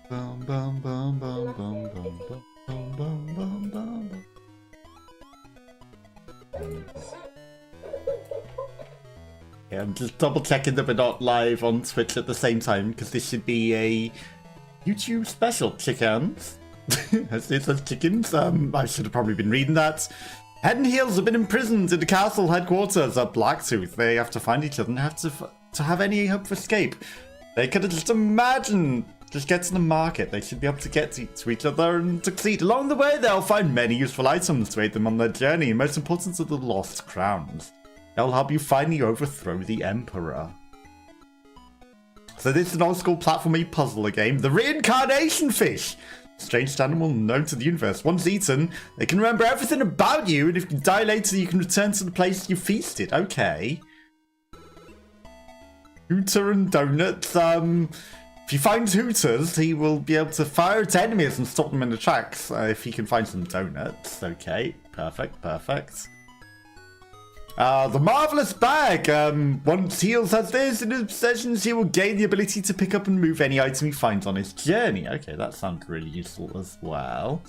Bum, bum, bum, bum, bum, bum, bum, bum, bum, bum, bum. Yeah, I'm just double checking that we're not live on Twitch at the same time, because this should be a YouTube special, chickens. As it says chickens, I should have probably been reading that. Head and Heels have been imprisoned in the castle headquarters at Blacktooth. They have to find each other and have to have any hope for escape. They could have just imagined just get to the market. They should be able to get to each other and succeed. Along the way, they'll find many useful items to aid them on their journey, and most important are the lost crowns. They'll help you finally overthrow the Emperor. So this is an old-school platformy puzzler game. The reincarnation fish! Strange animal known to the universe. Once eaten, they can remember everything about you, and if you die later, you can return to the place you feasted. Okay. Hooter and Donuts. If you find Hooters, he will be able to fire at enemies and stop them in the tracks. If he can find some donuts. Okay. Perfect, perfect. The Marvelous Bag. Once Heels has this in his possessions, he will gain the ability to pick up and move any item he finds on his journey. Okay, that sounds really useful as well.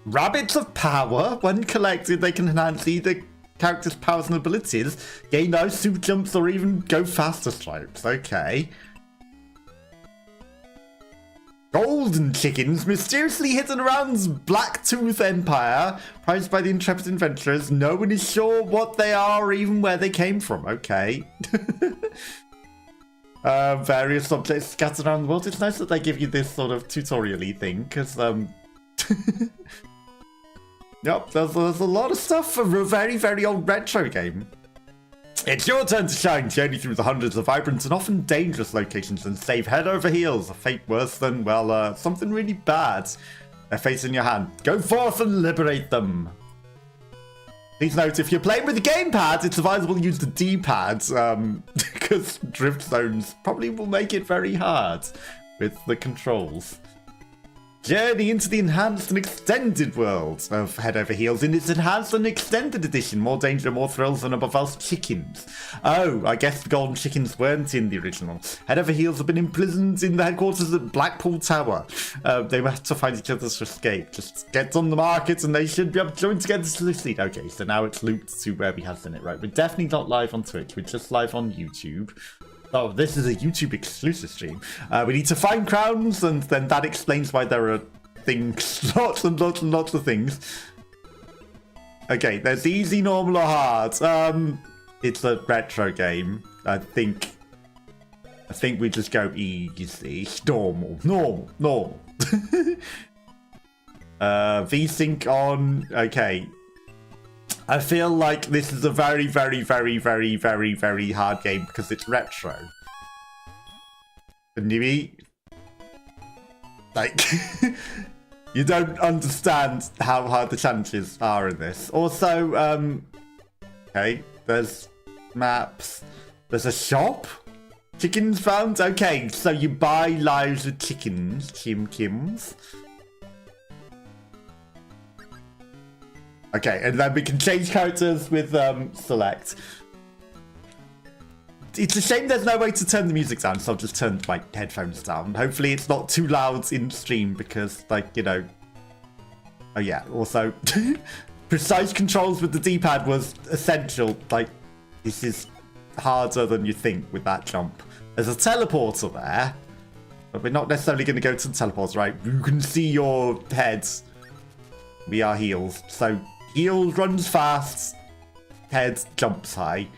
Rabbits of Power. When collected, they can enhance either character's powers and abilities, gain ice suit jumps, or even go faster stripes. Okay. Golden chickens, mysteriously hidden around Blacktooth Empire, prized by the intrepid adventurers. No one is sure what they are or even where they came from. Okay. Various objects scattered around the world. It's nice that they give you this sort of tutorial-y thing, because, yep, there's a lot of stuff for a very, very old retro game. It's your turn to shine, journey through the hundreds of vibrant and often dangerous locations and save Head Over Heels, a fate worse than, well, something really bad. Their fate's in your hand. Go forth and liberate them. Please note, if you're playing with the gamepad, it's advisable to use the D-pad, because drift zones probably will make it very hard with the controls. Journey into the enhanced and extended world of Head Over Heels in its enhanced and extended edition. More danger, more thrills, and above all, chickens. Oh, I guess the golden chickens weren't in the original. Head Over Heels have been imprisoned in the headquarters at Blackpool Tower. They have to find each other to escape. Just get on the market and they should be able to join together to succeed. Okay, so now it's looped to where we have done it. Right, we're definitely not live on Twitch. We're just live on YouTube. Oh, this is a YouTube exclusive stream. We need to find crowns, and then that explains why there are things, lots and lots and lots of things. Okay, there's easy, normal, or hard. It's a retro game. I think we just go easy, normal. VSync on. Okay. I feel like this is a very, very, very, very, very, very hard game because it's retro. And you eat? Like, you don't understand how hard the challenges are in this. Also, okay, there's maps. There's a shop? Chickens found? Okay, so you buy lives with chickens, Kims. Okay, and then we can change characters with select. It's a shame there's no way to turn the music down, so I'll just turn my headphones down. Hopefully it's not too loud in stream because, like, you know... Oh yeah, also, precise controls with the D-pad was essential. Like, this is harder than you think with that jump. There's a teleporter there, but we're not necessarily going to go to the teleporter, right? You can see your heads. We are Heels, so... Heels runs fast, head jumps high.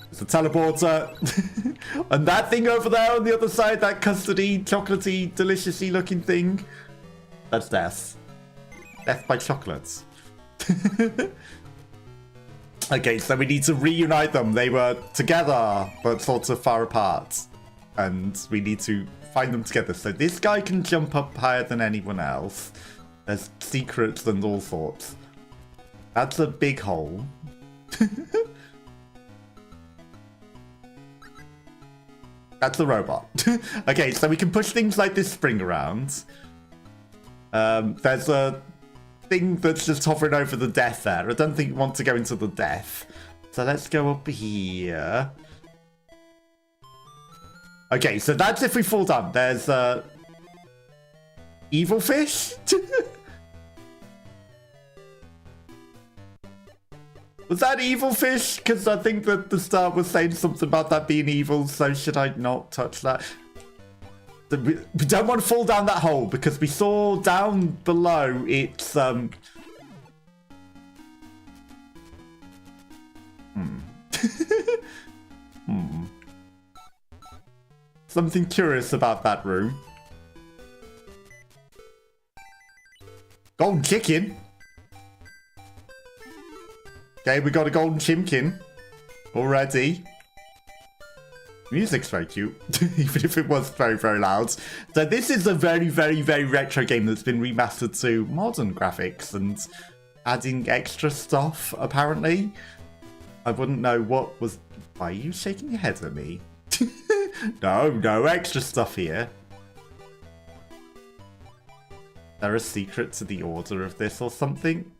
It's a teleporter. And that thing over there on the other side, that custardy, chocolatey, deliciously looking thing, that's death. Death by chocolates. Okay, so we need to reunite them. They were together, but sort of far apart. And we need to find them together. So this guy can jump up higher than anyone else. There's secrets and all sorts. That's a big hole. That's a robot. Okay, so we can push things like this spring around. There's a thing that's just hovering over the death there. I don't think we want to go into the death. So let's go up here. Okay, so that's if we fall down. There's evil fish. Was that evil fish? Because I think that the start was saying something about that being evil, so should I not touch that? We don't want to fall down that hole, because we saw down below it's... Something curious about that room. Golden chicken? Okay, we got a golden chimkin already. Music's very cute, even if it was very, very loud. So this is a very, very, very retro game that's been remastered to modern graphics and adding extra stuff, apparently. I wouldn't know what was... Why are you shaking your head at me? No extra stuff here. Is there a secret to the order of this or something?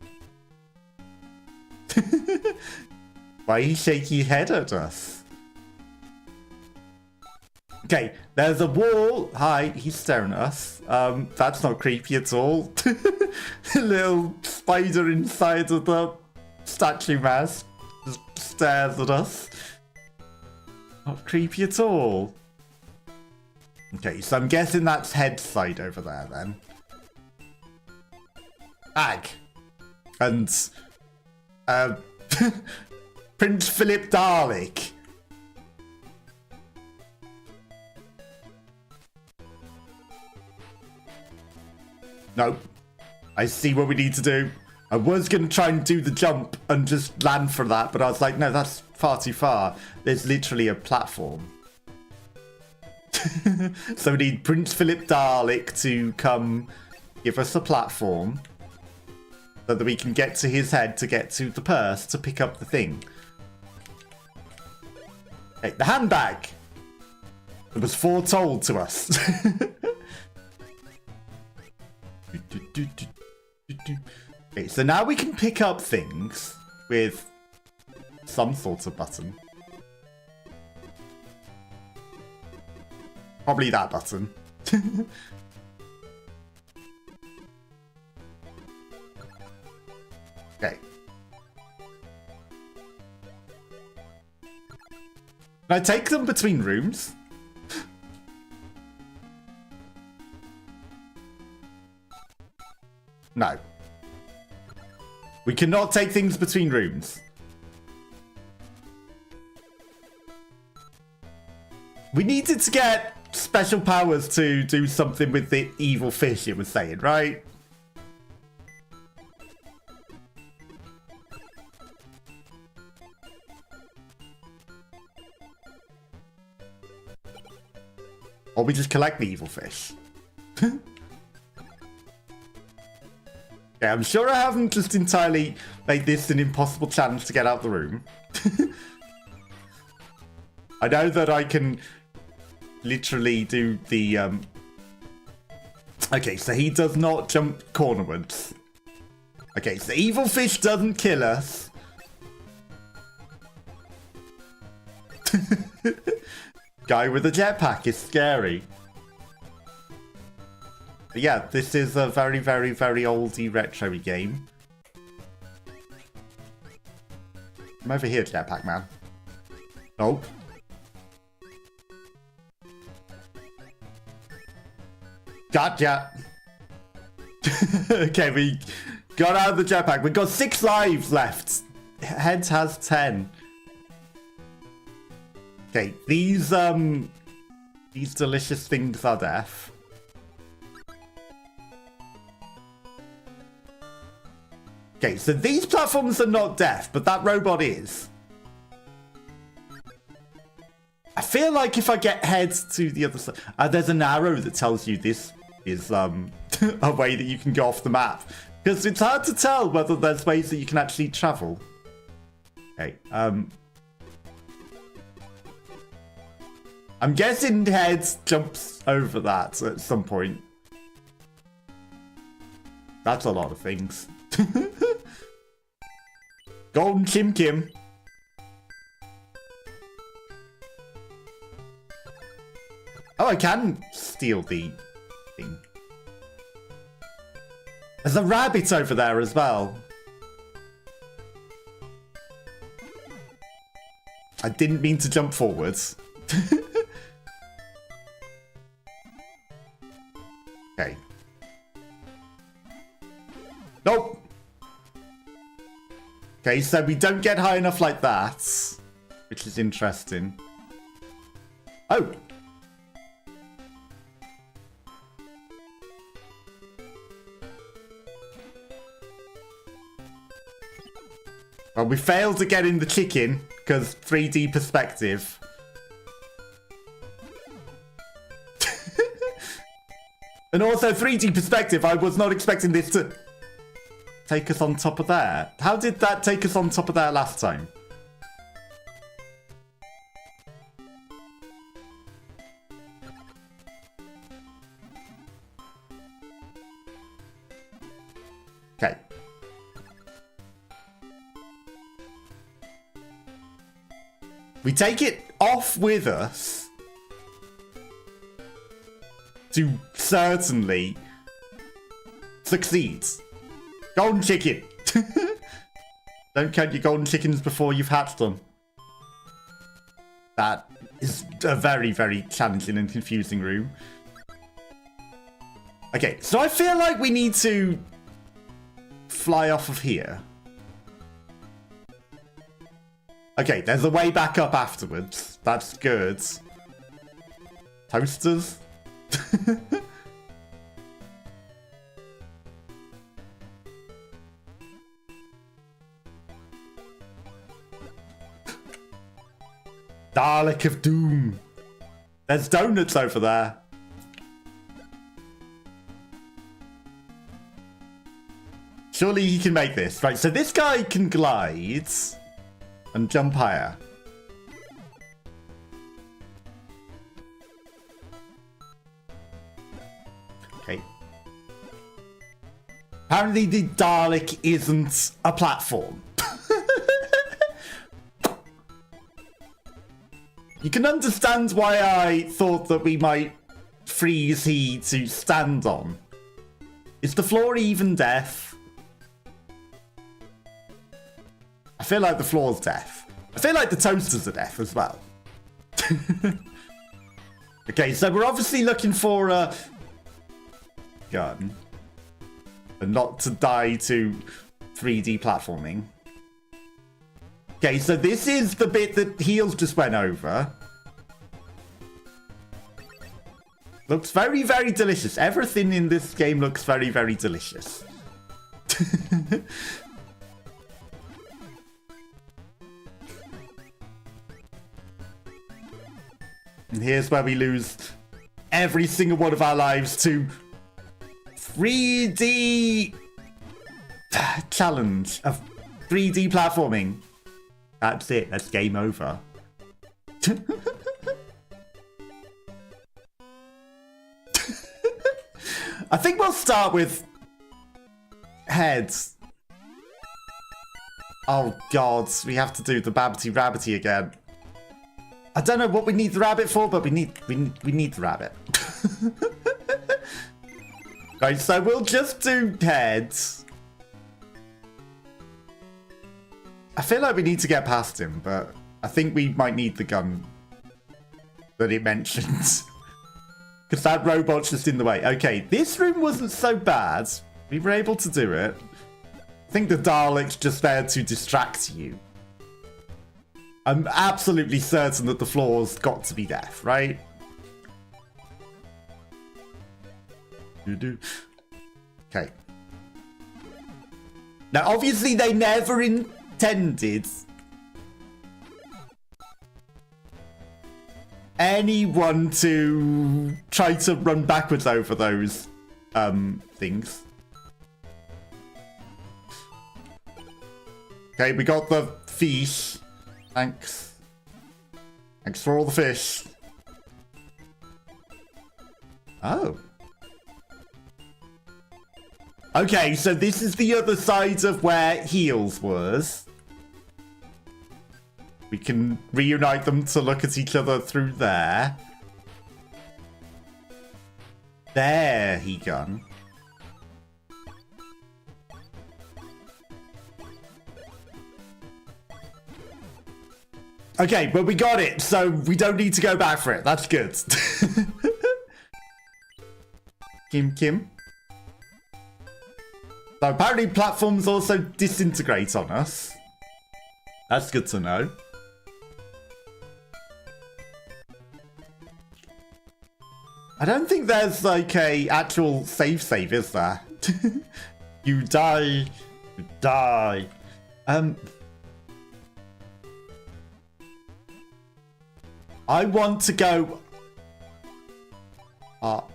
Why are you shaking your head at us? Okay, there's a wall. Hi, he's staring at us. That's not creepy at all. A little spider inside of the statue mask just stares at us. Not creepy at all. Okay, so I'm guessing that's head side over there then. Ag. And Prince Philip Dalek. No. I see what we need to do. I was going to try and do the jump and just land for that, but I was like, no, that's far too far. There's literally a platform. So we need Prince Philip Dalek to come give us a platform so that we can get to his head to get to the purse to pick up the thing. Okay, the handbag. It was foretold to us. Okay, so now we can pick up things with some sort of button. Probably that button. Okay. Can I take them between rooms? No. We cannot take things between rooms. We needed to get special powers to do something with the evil fish, it was saying, right? Or we just collect the evil fish. Yeah, I'm sure I haven't just entirely made this an impossible challenge to get out the room. I know that I can literally do the... Okay, so he does not jump cornerwards. Okay, so evil fish doesn't kill us. Guy with a jetpack is scary. But yeah, this is a very, very, very oldie retro-y game. I'm over here, jetpack man. Nope. Gotcha. Okay, we got out of the jetpack. We've got 6 lives left. Heads has 10. Okay, these delicious things are deaf. Okay, so these platforms are not deaf, but that robot is. I feel like if I get heads to the other side... there's an arrow that tells you this is a way that you can go off the map. Because it's hard to tell whether there's ways that you can actually travel. Okay, I'm guessing heads jumps over that at some point. That's a lot of things. Golden Kim Kim. Oh, I can steal the thing. There's a rabbit over there as well. I didn't mean to jump forwards. Okay. Nope. Okay, so we don't get high enough like that, which is interesting. Oh. Well, we failed to get in the chicken because 3D perspective. And also 3D perspective, I was not expecting this to take us on top of there. How did that take us on top of there last time? Okay. We take it off with us to certainly succeed. Golden chicken. Don't count your golden chickens before you've hatched them. That is a very, very challenging and confusing room. Okay, so I feel like we need to fly off of here. Okay, there's a way back up afterwards. That's good. Toasters? Dalek of Doom. There's donuts over there. Surely he can make this. Right, so this guy can glide and jump higher. Okay. Apparently the Dalek isn't a platform. You can understand why I thought that we might freeze he to stand on. Is the floor even death? I feel like the floor's death. I feel like the toasters are death as well. Okay, so we're obviously looking for a gun. And not to die to 3D platforming. Okay, so this is the bit that Heels just went over. Looks very, very delicious. Everything in this game looks very, very delicious. And here's where we lose every single one of our lives to 3D challenge of 3D platforming. That's it. That's game over. I think we'll start with heads. Oh god, we have to do the Babbity Rabbity again. I don't know what we need the rabbit for, but we need the rabbit. Right, so we'll just do heads. I feel like we need to get past him, but I think we might need the gun that it mentions. Because that robot's just in the way. Okay, this room wasn't so bad. We were able to do it. I think the Dalek's just there to distract you. I'm absolutely certain that the floor's got to be death, right? Okay. Now, obviously, they never intended anyone to try to run backwards over those things. Okay, we got the fish. Thanks. Thanks for all the fish. Oh. Okay, so this is the other side of where Heels was. We can reunite them to look at each other through there. There he gone. Okay, but we got it, so we don't need to go back for it. That's good. Kim. So apparently platforms also disintegrate on us. That's good to know. I don't think there's like a actual save, is there? You die. You die. I want to go up.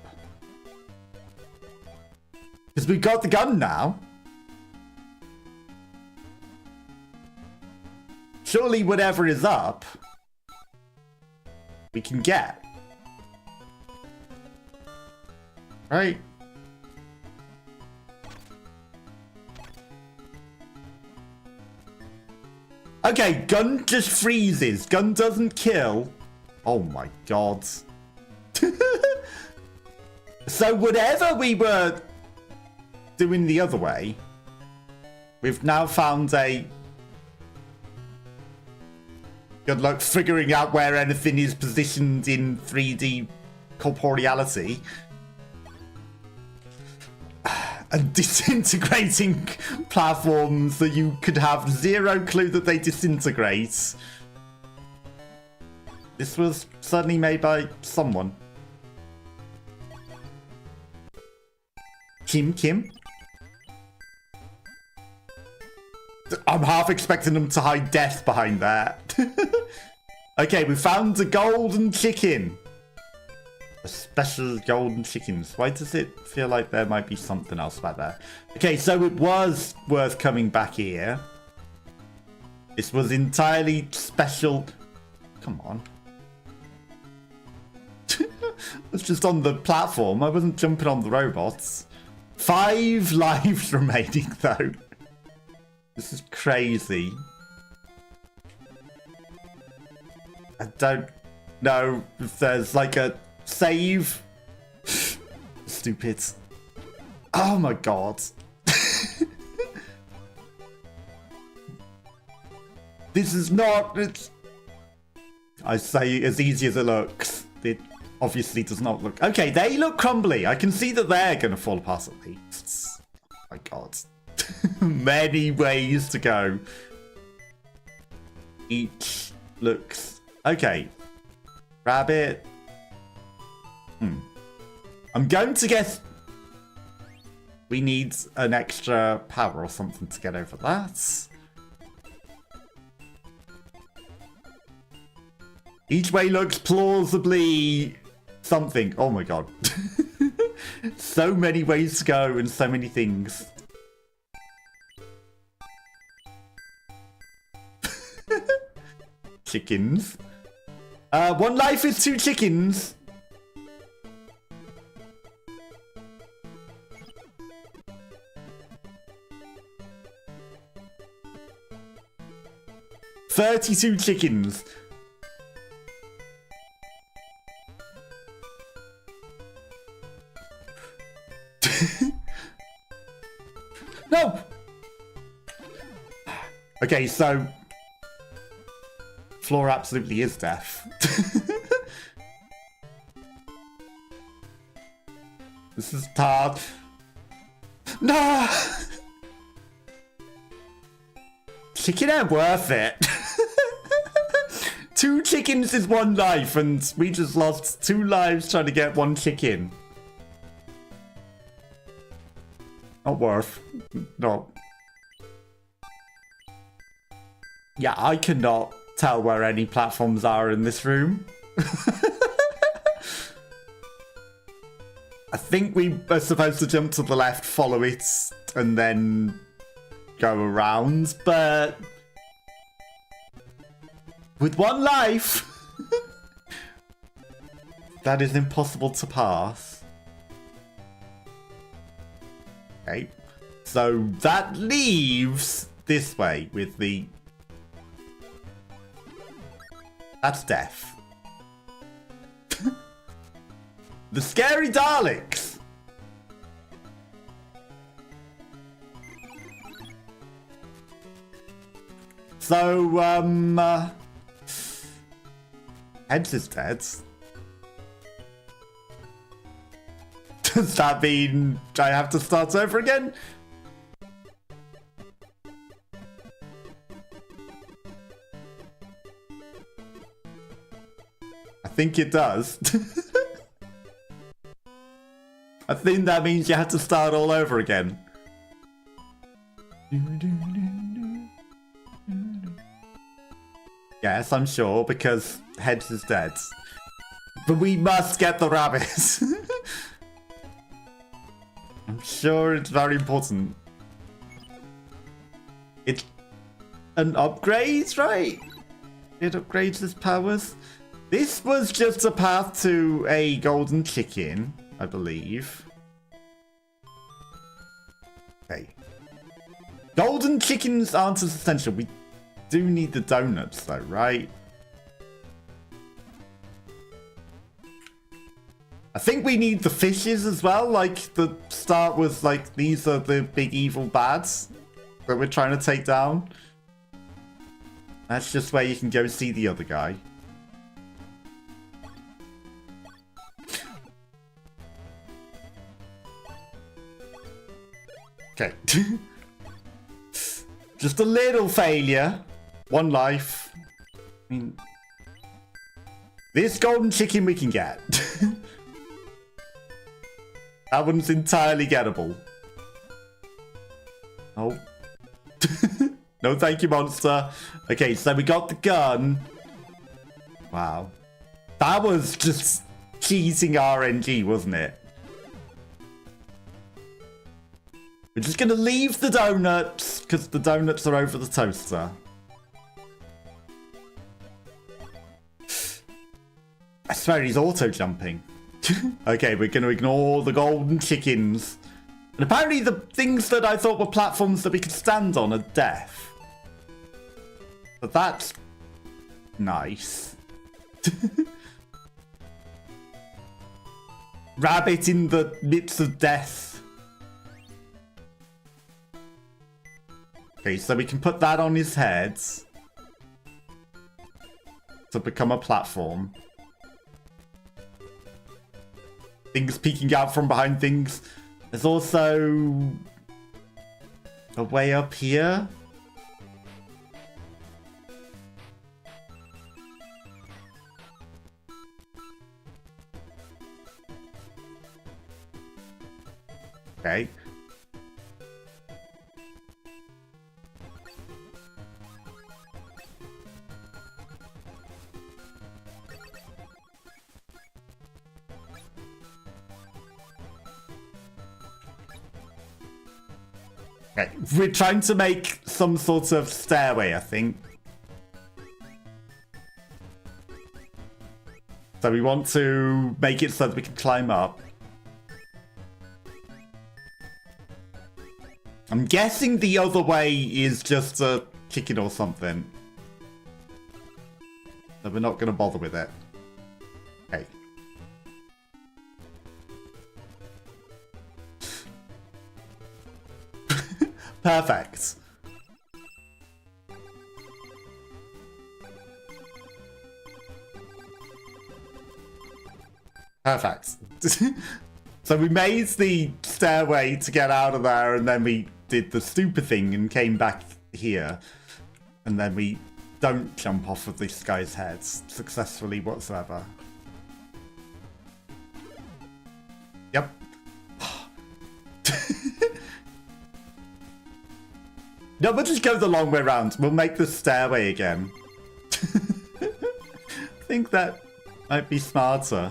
Because we got the gun now. Surely whatever is up, we can get. Right? Okay, gun just freezes. Gun doesn't kill. Oh my god. So whatever we were doing the other way, we've now found a... Good luck figuring out where anything is positioned in 3D corporeality. And disintegrating platforms that you could have zero clue that they disintegrate. This was certainly made by someone. Kim? I'm half expecting them to hide death behind that. Okay, we found the golden chicken. A special golden chickens. Why does it feel like there might be something else back there? Okay, so it was worth coming back here. This was entirely special. Come on. I was just on the platform. I wasn't jumping on the robots. 5 lives remaining, though. This is crazy. I don't know if there's like a save. Stupid. Oh my god. This is not... It's... I say as easy as it looks. It obviously does not look... Okay, they look crumbly. I can see that they're going to fall apart at least. Oh my god. Many ways to go. Each looks... Okay. Rabbit. I'm going to guess... We need an extra power or something to get over that. Each way looks plausibly something. Oh my god. So many ways to go and so many things. Chickens. 1 life is 2 chickens. $32 chickens. No! Okay, so... Floor absolutely is death. This is hard. No! Chicken ain't worth it. 2 chickens is 1 life, and we just lost 2 lives trying to get 1 chicken. Not worth. No. Yeah, I cannot tell where any platforms are in this room. I think we are supposed to jump to the left, follow it, and then go around, but with 1 life, that is impossible to pass. Okay. So that leaves this way with the... That's death. The scary Daleks. So, Heads is dead. Does that mean I have to start over again? I think it does. I think that means you have to start all over again. Yes, I'm sure, because Heads is dead. But we must get the rabbit. I'm sure it's very important. It's an upgrade, right? It upgrades his powers. This was just a path to a golden chicken, I believe. Okay. Golden chickens aren't as essential. We do need the donuts though, right? I think we need the fishes as well. Like, the start was like, these are the big evil bads that we're trying to take down. That's just where you can go see the other guy. Okay. Just a little failure. One life. I mean, this golden chicken we can get. That one's entirely gettable. Oh. No thank you, monster. Okay, so we got the gun. Wow. That was just cheating RNG, wasn't it? We're just gonna leave the donuts, because the donuts are over the toaster. I swear he's auto-jumping. Okay, we're gonna ignore the golden chickens. And apparently the things that I thought were platforms that we could stand on are death. But that's nice. Rabbit in the midst of death. Okay, so we can put that on his head to become a platform. Things peeking out from behind things. There's also a way up here. Okay. Okay, we're trying to make some sort of stairway, I think. So we want to make it so that we can climb up. I'm guessing the other way is just a chicken or something. So we're not going to bother with it. Okay. Perfect. Perfect. So we made the stairway to get out of there, and then we did the stupid thing and came back here. And then we don't jump off of this guy's head successfully whatsoever. Yep. No, we'll just go the long way around. We'll make the stairway again. I think that might be smarter.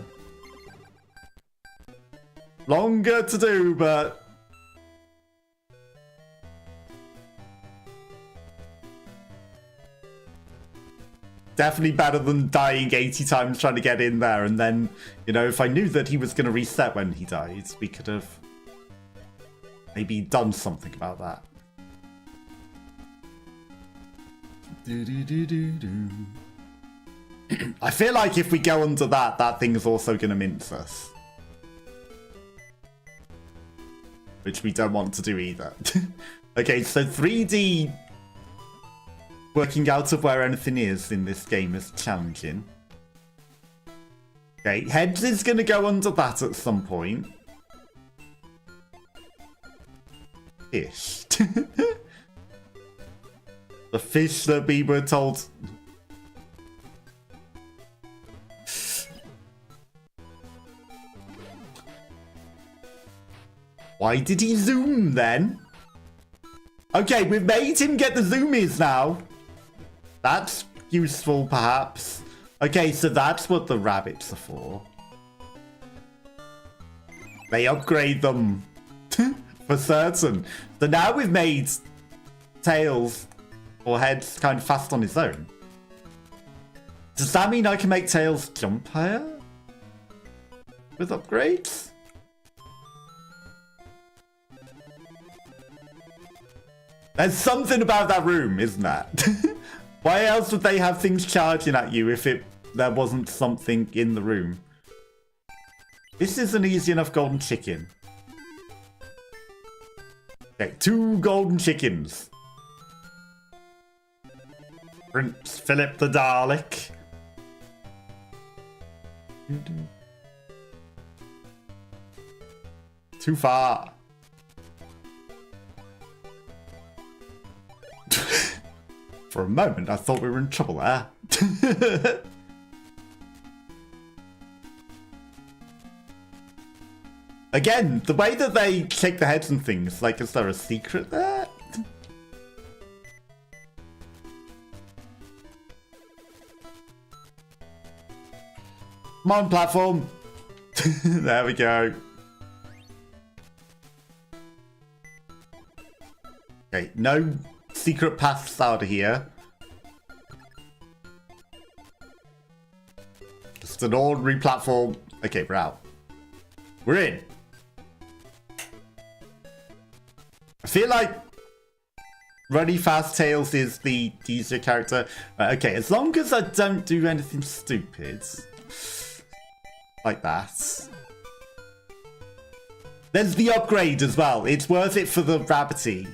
Longer to do, but... definitely better than dying 80 times trying to get in there. And then, you know, if I knew that he was going to reset when he died, we could have maybe done something about that. I feel like if we go under that, that thing is also going to mince us. Which we don't want to do either. Okay, so 3D working out of where anything is in this game is challenging. Okay, Heads is going to go under that at some point. Fish. The fish that we were told... Why did he zoom then? Okay, we've made him get the zoomies now. That's useful, perhaps. Okay, so that's what the rabbits are for. They upgrade them. For certain. So now we've made Tails or Heads kind of fast on his own. Does that mean I can make Tails jump higher? With upgrades? There's something about that room, isn't that? Why else would they have things charging at you if there wasn't something in the room? This is an easy enough golden chicken. Okay, 2 golden chickens. Prince Philip the Dalek. Too far. For a moment, I thought we were in trouble there. Again, the way that they shake their heads and things, like, is there a secret there? Come on, platform. There we go. Okay, no secret paths out of here. Just an ordinary platform. Okay, we're out. We're in. I feel like Runny Fast Tails is the easier character. Okay, as long as I don't do anything stupid. Like that. There's the upgrade as well. It's worth it for the rabbity.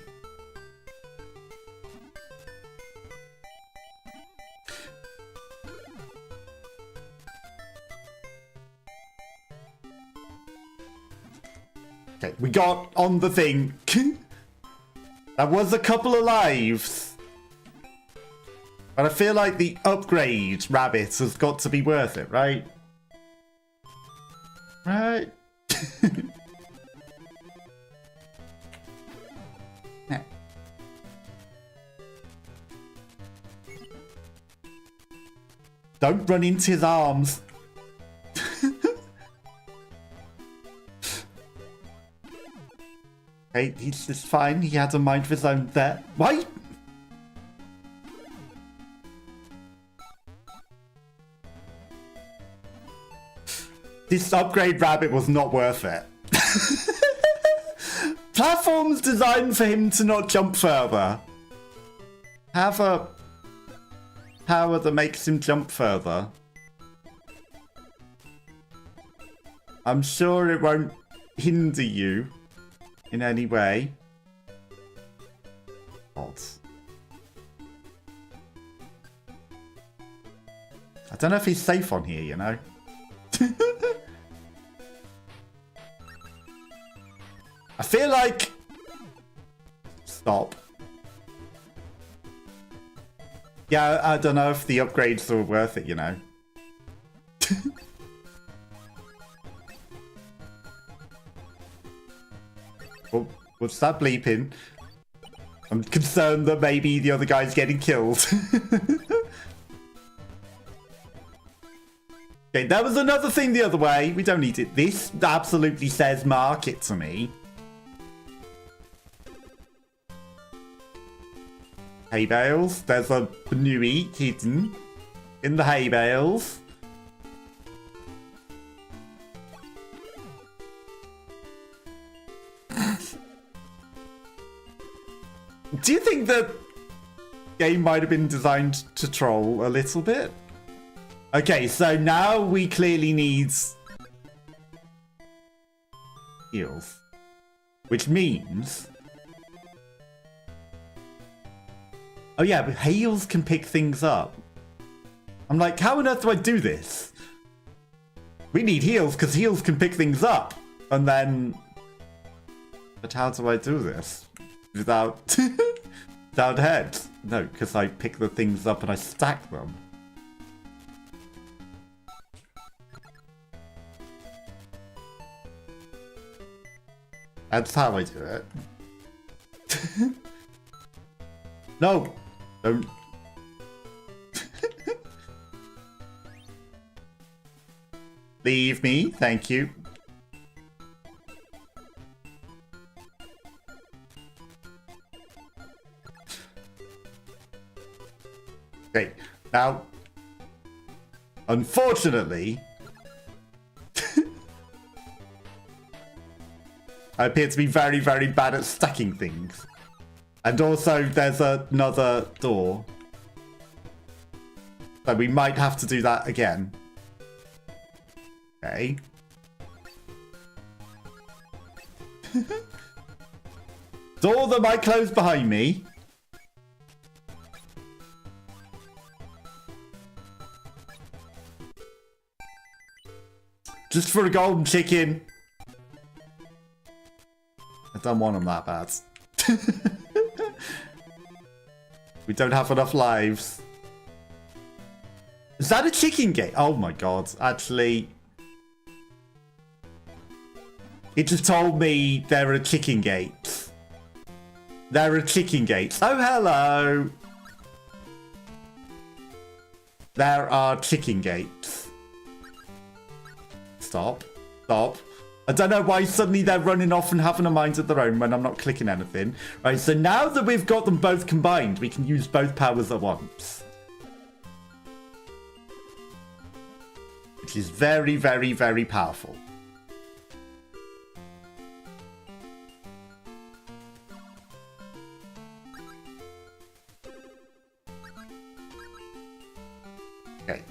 Okay, we got on the thing. That was a couple of lives. But I feel like the upgrade rabbit has got to be worth it, right? Right? Yeah. Don't run into his arms. Hey, he's just fine. He had a mind of his own there. Why? This upgrade rabbit was not worth it. Platforms designed for him to not jump further. Have a power that makes him jump further. I'm sure it won't hinder you in any way. Odd. I don't know if he's safe on here, you know. I feel like... Stop. Yeah, I don't know if the upgrades are worth it, you know. Oh, what's that bleeping? I'm concerned that maybe the other guy's getting killed. Okay, there was another thing the other way. We don't need it. This absolutely says mark it to me. Hay bales. There's a Nui hidden in the hay bales. Do you think the game might have been designed to troll a little bit? Okay, so now we clearly need heals, which means... Oh yeah, but heals can pick things up. I'm like, how on earth do I do this? We need heals because heals can pick things up. And then... But how do I do this? Without... without heads? No, because I pick the things up and I stack them. That's how I do it. No! Don't... Leave me, thank you. Okay, now, unfortunately, I appear to be very, very bad at stacking things. And also, there's another door. So we might have to do that again. Okay. Door that might close behind me. Just for a golden chicken. I don't want them that bad. We don't have enough lives. Is that a chicken gate? Oh my god. Actually, it just told me there are chicken gates. There are chicken gates. Oh, hello. There are chicken gates. Stop. Stop. I don't know why suddenly they're running off and having a mind of their own when I'm not clicking anything. Right, so now that we've got them both combined, we can use both powers at once. Which is very, very, very powerful. Okay.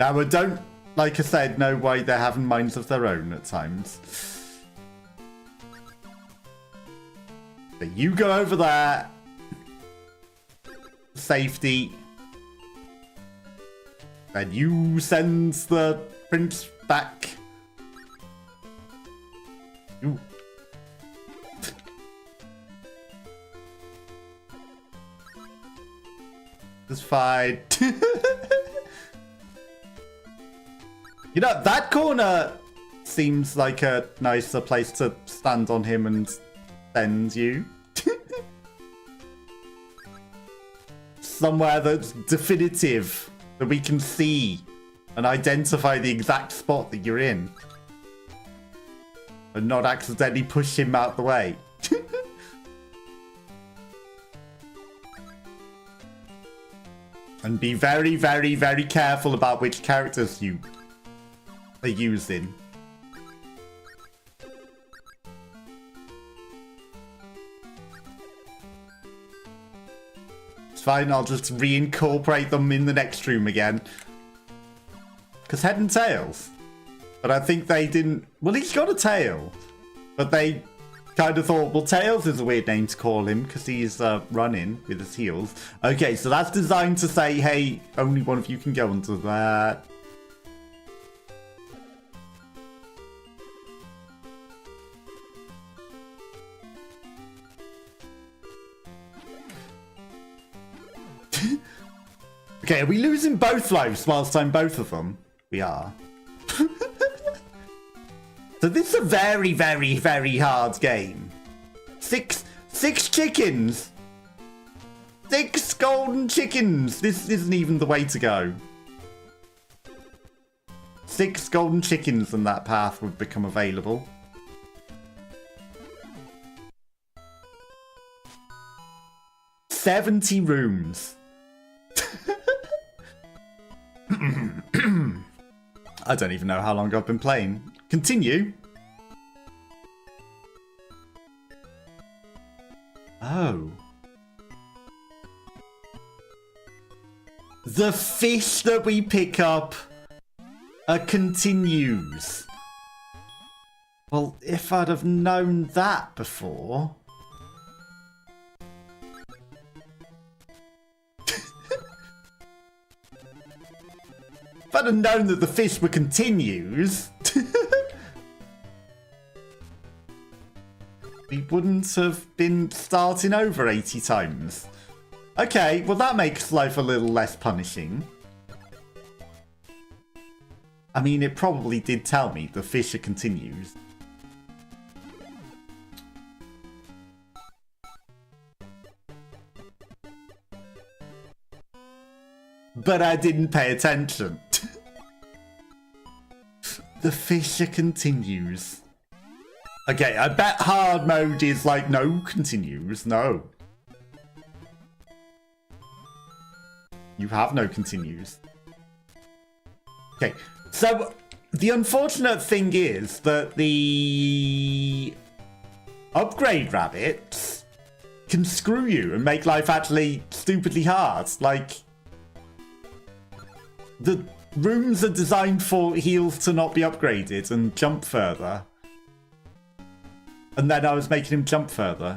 Now I don't... Like I said, know why they're having minds of their own at times. But you go over there. Safety. Then you send the prince back. Ooh. It's fine. You know, that corner seems like a nicer place to stand on him and send you. Somewhere that's definitive, that we can see and identify the exact spot that you're in. And not accidentally push him out the way. And be very, very, very careful about which characters you are using. It's fine, I'll just reincorporate them in the next room again. Because head and tails. But I think they didn't... Well, he's got a tail. But they kind of thought, well, Tails is a weird name to call him because he's running with his heels. Okay, so that's designed to say, hey, only one of you can go into that. Okay, are we losing both lives whilst I'm both of them? We are. So this is a very, very, very hard game. Six chickens. 6 golden chickens. This isn't even the way to go. 6 golden chickens and that path would become available. $70 rooms. I don't even know how long I've been playing. Continue. Oh. The fish that we pick up continues. Well, if I'd have known that before... If I'd have known that the fish were continues... we wouldn't have been starting over 80 times. Okay, well that makes life a little less punishing. I mean, it probably did tell me the Fisher continues. But I didn't pay attention. The Fisher continues. Okay, I bet hard mode is like no continues, no. You have no continues. Okay, so the unfortunate thing is that the upgrade rabbits can screw you and make life actually stupidly hard. Like, the rooms are designed for heels to not be upgraded and jump further. And then I was making him jump further.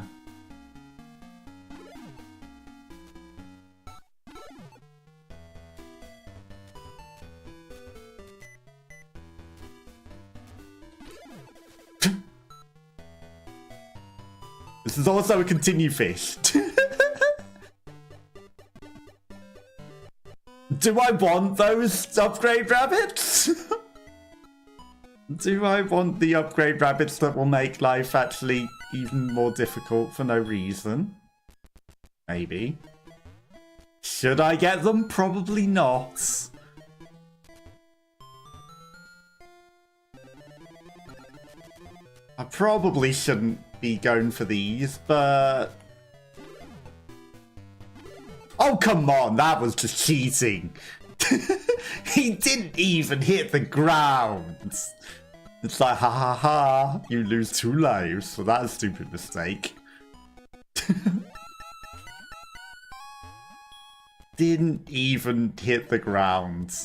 This is also a continue fish. Do I want those upgrade rabbits? Do I want the upgrade rabbits that will make life actually even more difficult for no reason? Maybe. Should I get them? Probably not. I probably shouldn't be going for these, but... Oh, come on, that was just cheating. He didn't even hit the ground. It's like, ha ha ha, you lose 2 lives for that stupid mistake. Didn't even hit the ground.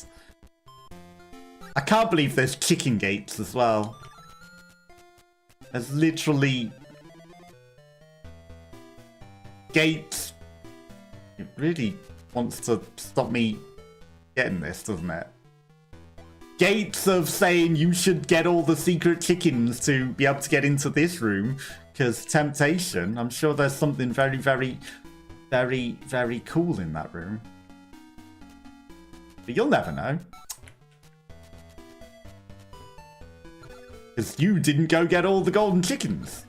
I can't believe there's chicken gates as well. There's literally gates. It really wants to stop me getting this, doesn't it? Gates of saying you should get all the secret chickens to be able to get into this room, because temptation. I'm sure there's something very, very, very, very cool in that room. But you'll never know. Because you didn't go get all the golden chickens.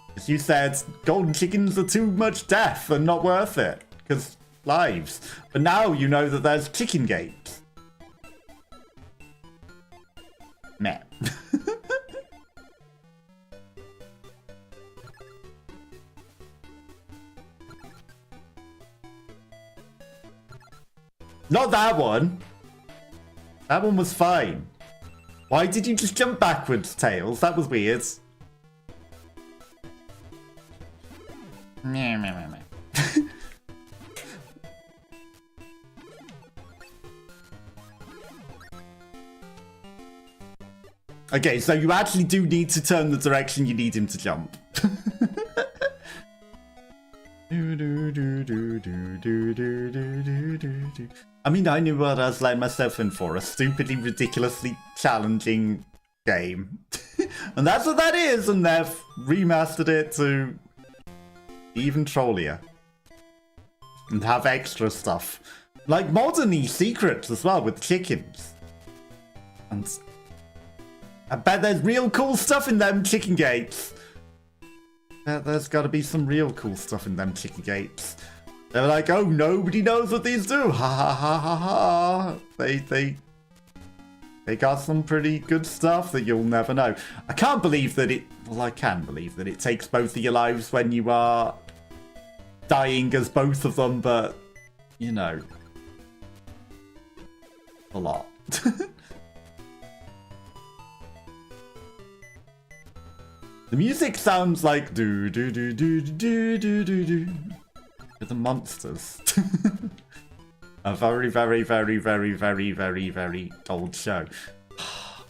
Because you said golden chickens are too much death and not worth it. Because lives. But now you know that there's chicken gates. Meh. Not that one. That one was fine. Why did you just jump backwards, Tails? That was weird. Meh, meh, meh, meh. Okay, so you actually do need to turn the direction you need him to jump. I mean, I knew what I was letting myself in for. A stupidly, ridiculously challenging game. And that's what that is, and they've remastered it to even trollier. And have extra stuff. Like modern-y secrets as well, with chickens. And I bet there's real cool stuff in them chicken gates. There's got to be some real cool stuff in them chicken gates. They're like, oh, nobody knows what these do. Ha ha ha ha ha. They got some pretty good stuff that you'll never know. I can't believe that it... Well, I can believe that it takes both of your lives when you are dying as both of them, but, you know, a lot. The music sounds like do do do do do do do do. with the monsters. A very, very, very, very, very, very, very old show.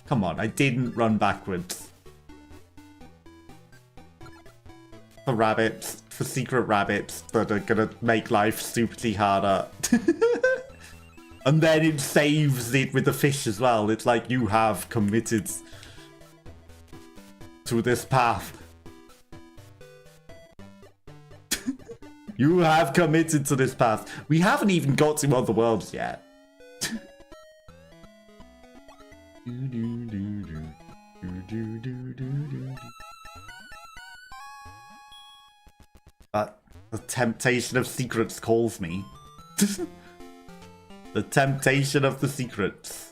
Come on, I didn't run backwards. For rabbits, for secret rabbits that are gonna make life stupidly harder. And then it saves it with the fish as well. It's like you have committed to this path. You have committed to this path. We haven't even got to other worlds yet. But the temptation of secrets calls me. The temptation of the secrets.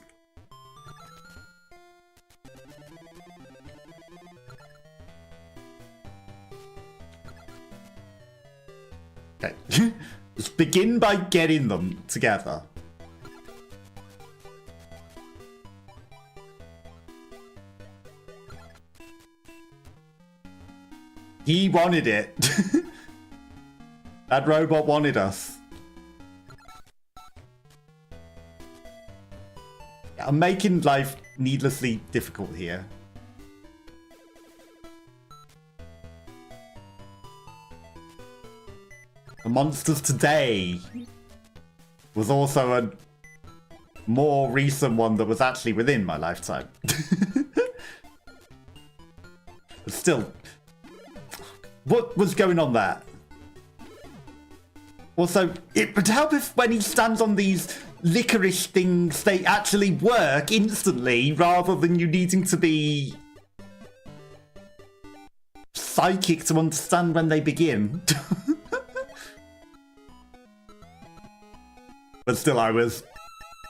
Okay. Just begin by getting them together. He wanted it. That robot wanted us. I'm making life needlessly difficult here. The Monsters Today was also a more recent one that was actually within my lifetime. But still, what was going on there? Also, it would help if when he stands on these licorice things, they actually work instantly, rather than you needing to be psychic to understand when they begin. But still, I was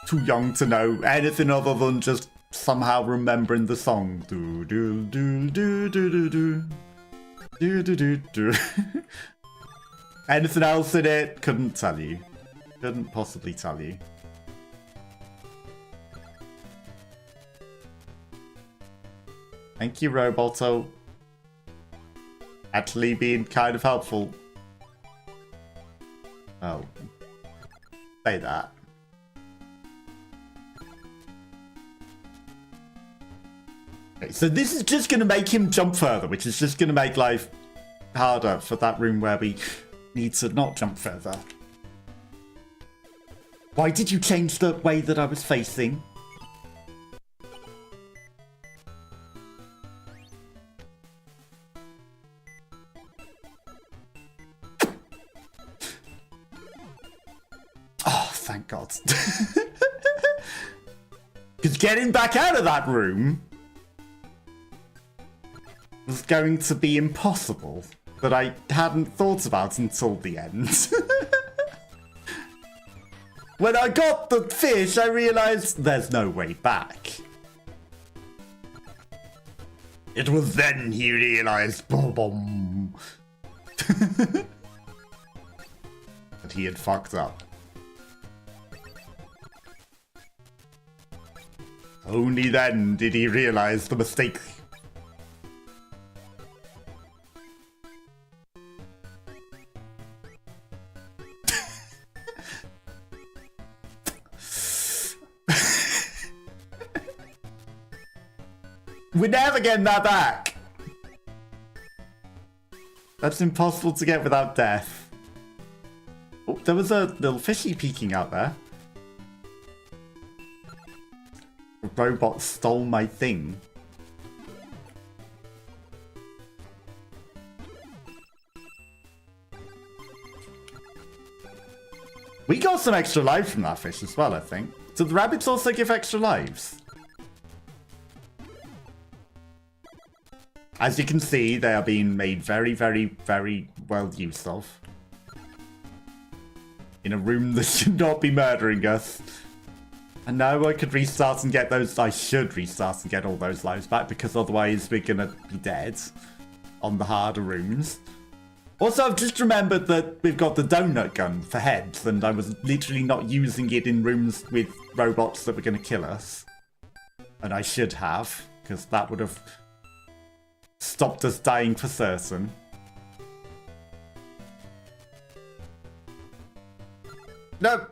too young to know anything other than just somehow remembering the song. Do do do do do do do do do do. Anything else in it? Couldn't tell you. Couldn't possibly tell you. Thank you, Roboto. Actually being kind of helpful. Oh. Say that. Okay, so this is just going to make him jump further, which is just going to make life harder for that room where we need to not jump further. Why did you change the way that I was facing? Oh, thank God. Because getting back out of that room was going to be impossible, that I hadn't thought about until the end. When I got the fish, I realized there's no way back. It was then he realized, boom, boom, that he had fucked up. Only then did he realize the mistake. We're never getting that back. That's impossible to get without death. Oh, there was a little fishy peeking out there. The robot stole my thing. We got some extra lives from that fish as well, I think. Do the rabbits also give extra lives? As you can see, they are being made very, very, very well use of. In a room that should not be murdering us. And now I could restart and get those... I should restart and get all those lives back, because otherwise we're gonna be dead on the harder rooms. Also, I've just remembered that we've got the donut gun for heads, and I was literally not using it in rooms with robots that were gonna kill us. And I should have, because that would have stopped us dying for certain. No.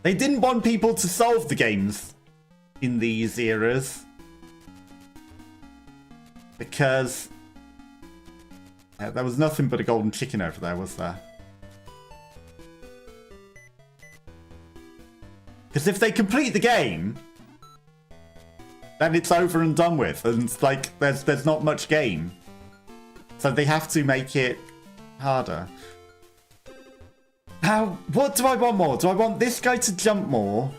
They didn't want people to solve the games in these eras. Because there was nothing but a golden chicken over there, was there? Because if they complete the game, then it's over and done with. And it's like, there's not much game. So they have to make it harder. Now, what do I want more? Do I want this guy to jump more?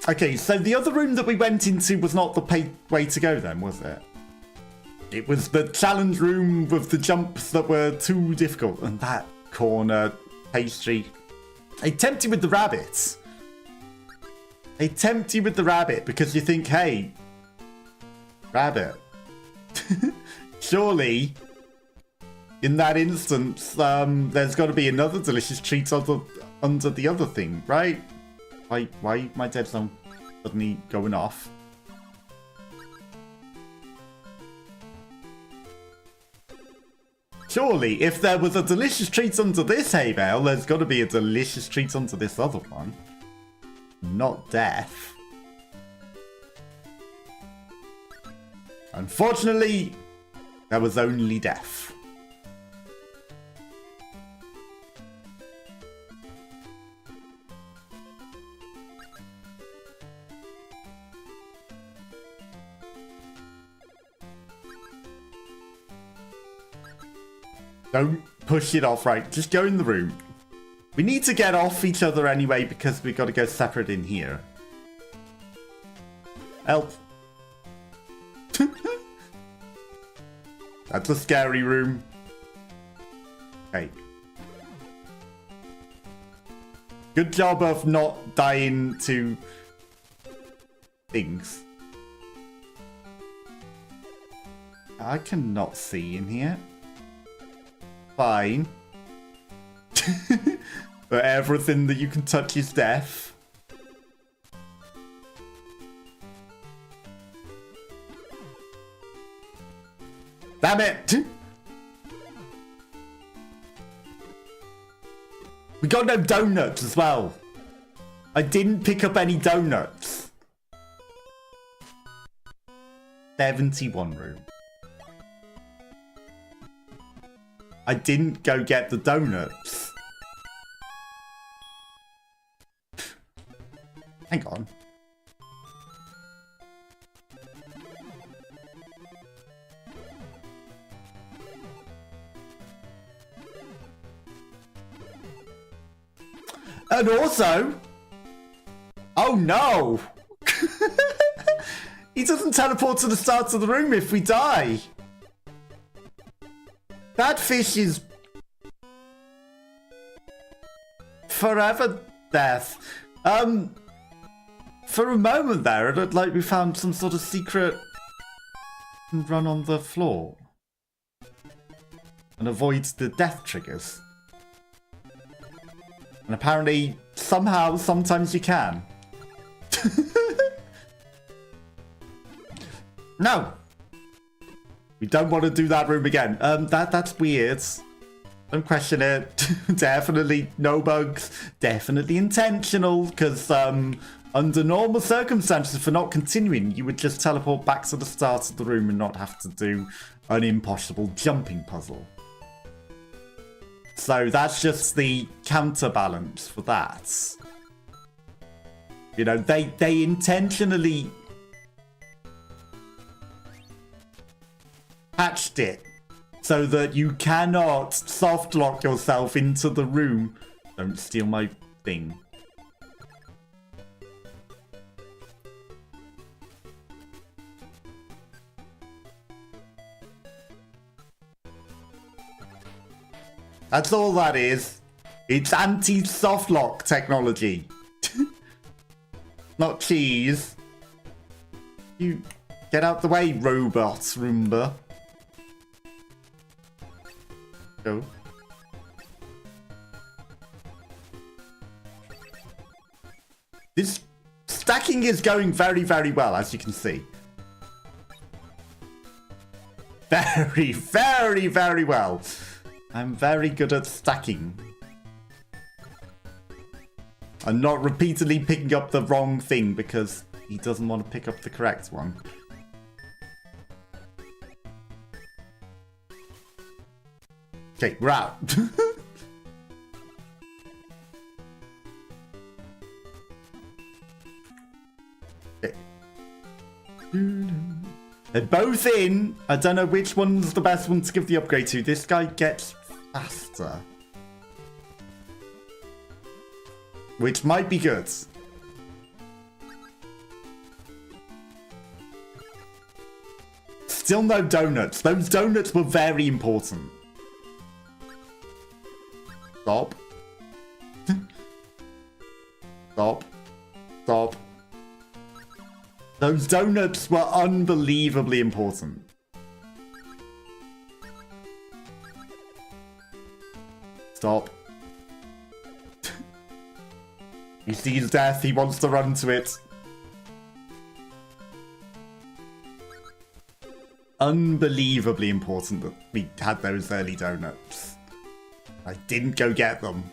Okay, so the other room that we went into was not the way to go then, was it? It was the challenge room with the jumps that were too difficult. And that corner pastry. They tempt you with the rabbits. They tempt you with the rabbit because you think, hey, rabbit. Surely, in that instance, there's got to be another delicious treat under the other thing, right? Why my dead zone suddenly going off? Surely, if there was a delicious treat under this hay bale, there's got to be a delicious treat under this other one. Not death. Unfortunately, there was only death. Don't push it off, right? Just go in the room. We need to get off each other anyway because we've got to go separate in here. Help. That's a scary room. Okay. Good job of not dying to things. I cannot see in here. Fine. But everything that you can touch is death. Damn it! We got no donuts as well. I didn't pick up any donuts. 71 room. I didn't go get the donuts. Hang on. And also... Oh no! He doesn't teleport to the start of the room if we die. That fish is... forever death. For a moment there, it looked like we found some sort of secret run on the floor. And avoids the death triggers. And apparently, somehow, sometimes you can. No! We don't want to do that room again. That's weird. Don't question it. Definitely no bugs. Definitely intentional, because under normal circumstances, for not continuing, you would just teleport back to the start of the room and not have to do an impossible jumping puzzle. So that's just the counterbalance for that. You know, they intentionally patched it so that you cannot soft lock yourself into the room. Don't steal my thing. That's all that is. It's anti-soft lock technology. Not cheese. You get out the way, robot Roomba. Go. This stacking is going very, very well, as you can see. very, very, very well. I'm very good at stacking. I'm not repeatedly picking up the wrong thing because he doesn't want to pick up the correct one. Okay, we're out. Okay. They're both in. I don't know which one's the best one to give the upgrade to. This guy gets faster. Which might be good. Still no donuts. Those donuts were very important. Stop. Stop. Stop. Those donuts were unbelievably important. Stop. He sees death, he wants to run to it. Unbelievably important that we had those early donuts. I didn't go get them.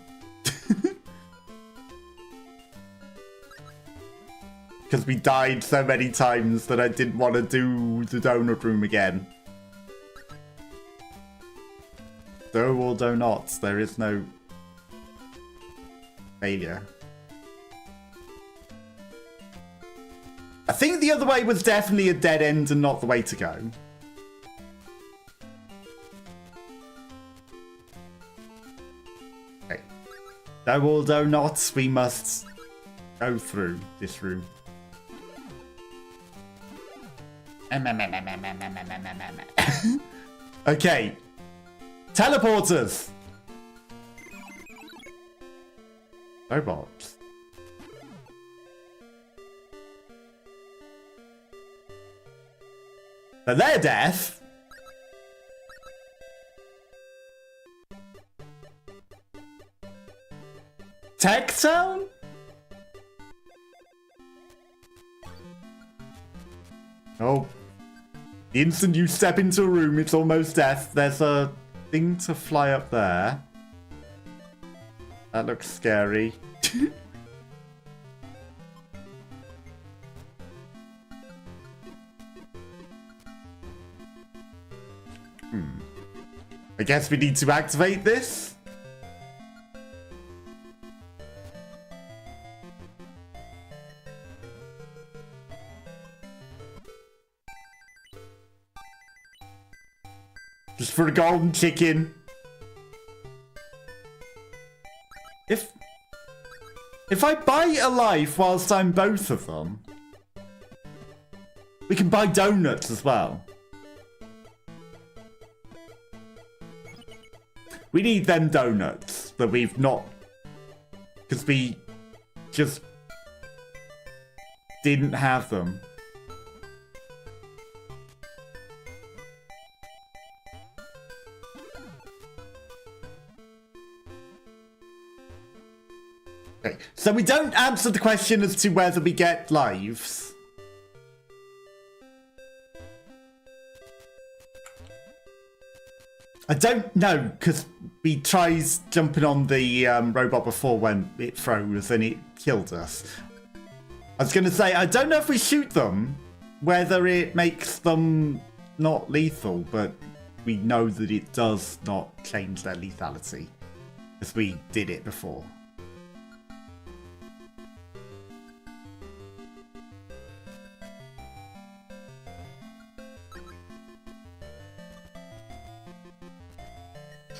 Because we died so many times that I didn't want to do the donut room again. Dough or donuts, there is no failure. I think the other way was definitely a dead end and not the way to go. Okay. Dough or donuts, we must go through this room. Okay. Teleporters. Robots. So they're death. Tech Town? Oh. The instant you step into a room, it's almost death. There's a thing to fly up there. That looks scary. I guess we need to activate this. Just for a golden chicken. If I buy a life whilst I'm both of them, we can buy donuts as well. We need them donuts that we've not... Because we just didn't have them. Okay, so we don't answer the question as to whether we get lives. I don't know, because we tried jumping on the robot before when it froze and it killed us. I was going to say, I don't know if we shoot them, whether it makes them not lethal, but we know that it does not change their lethality, as we did it before.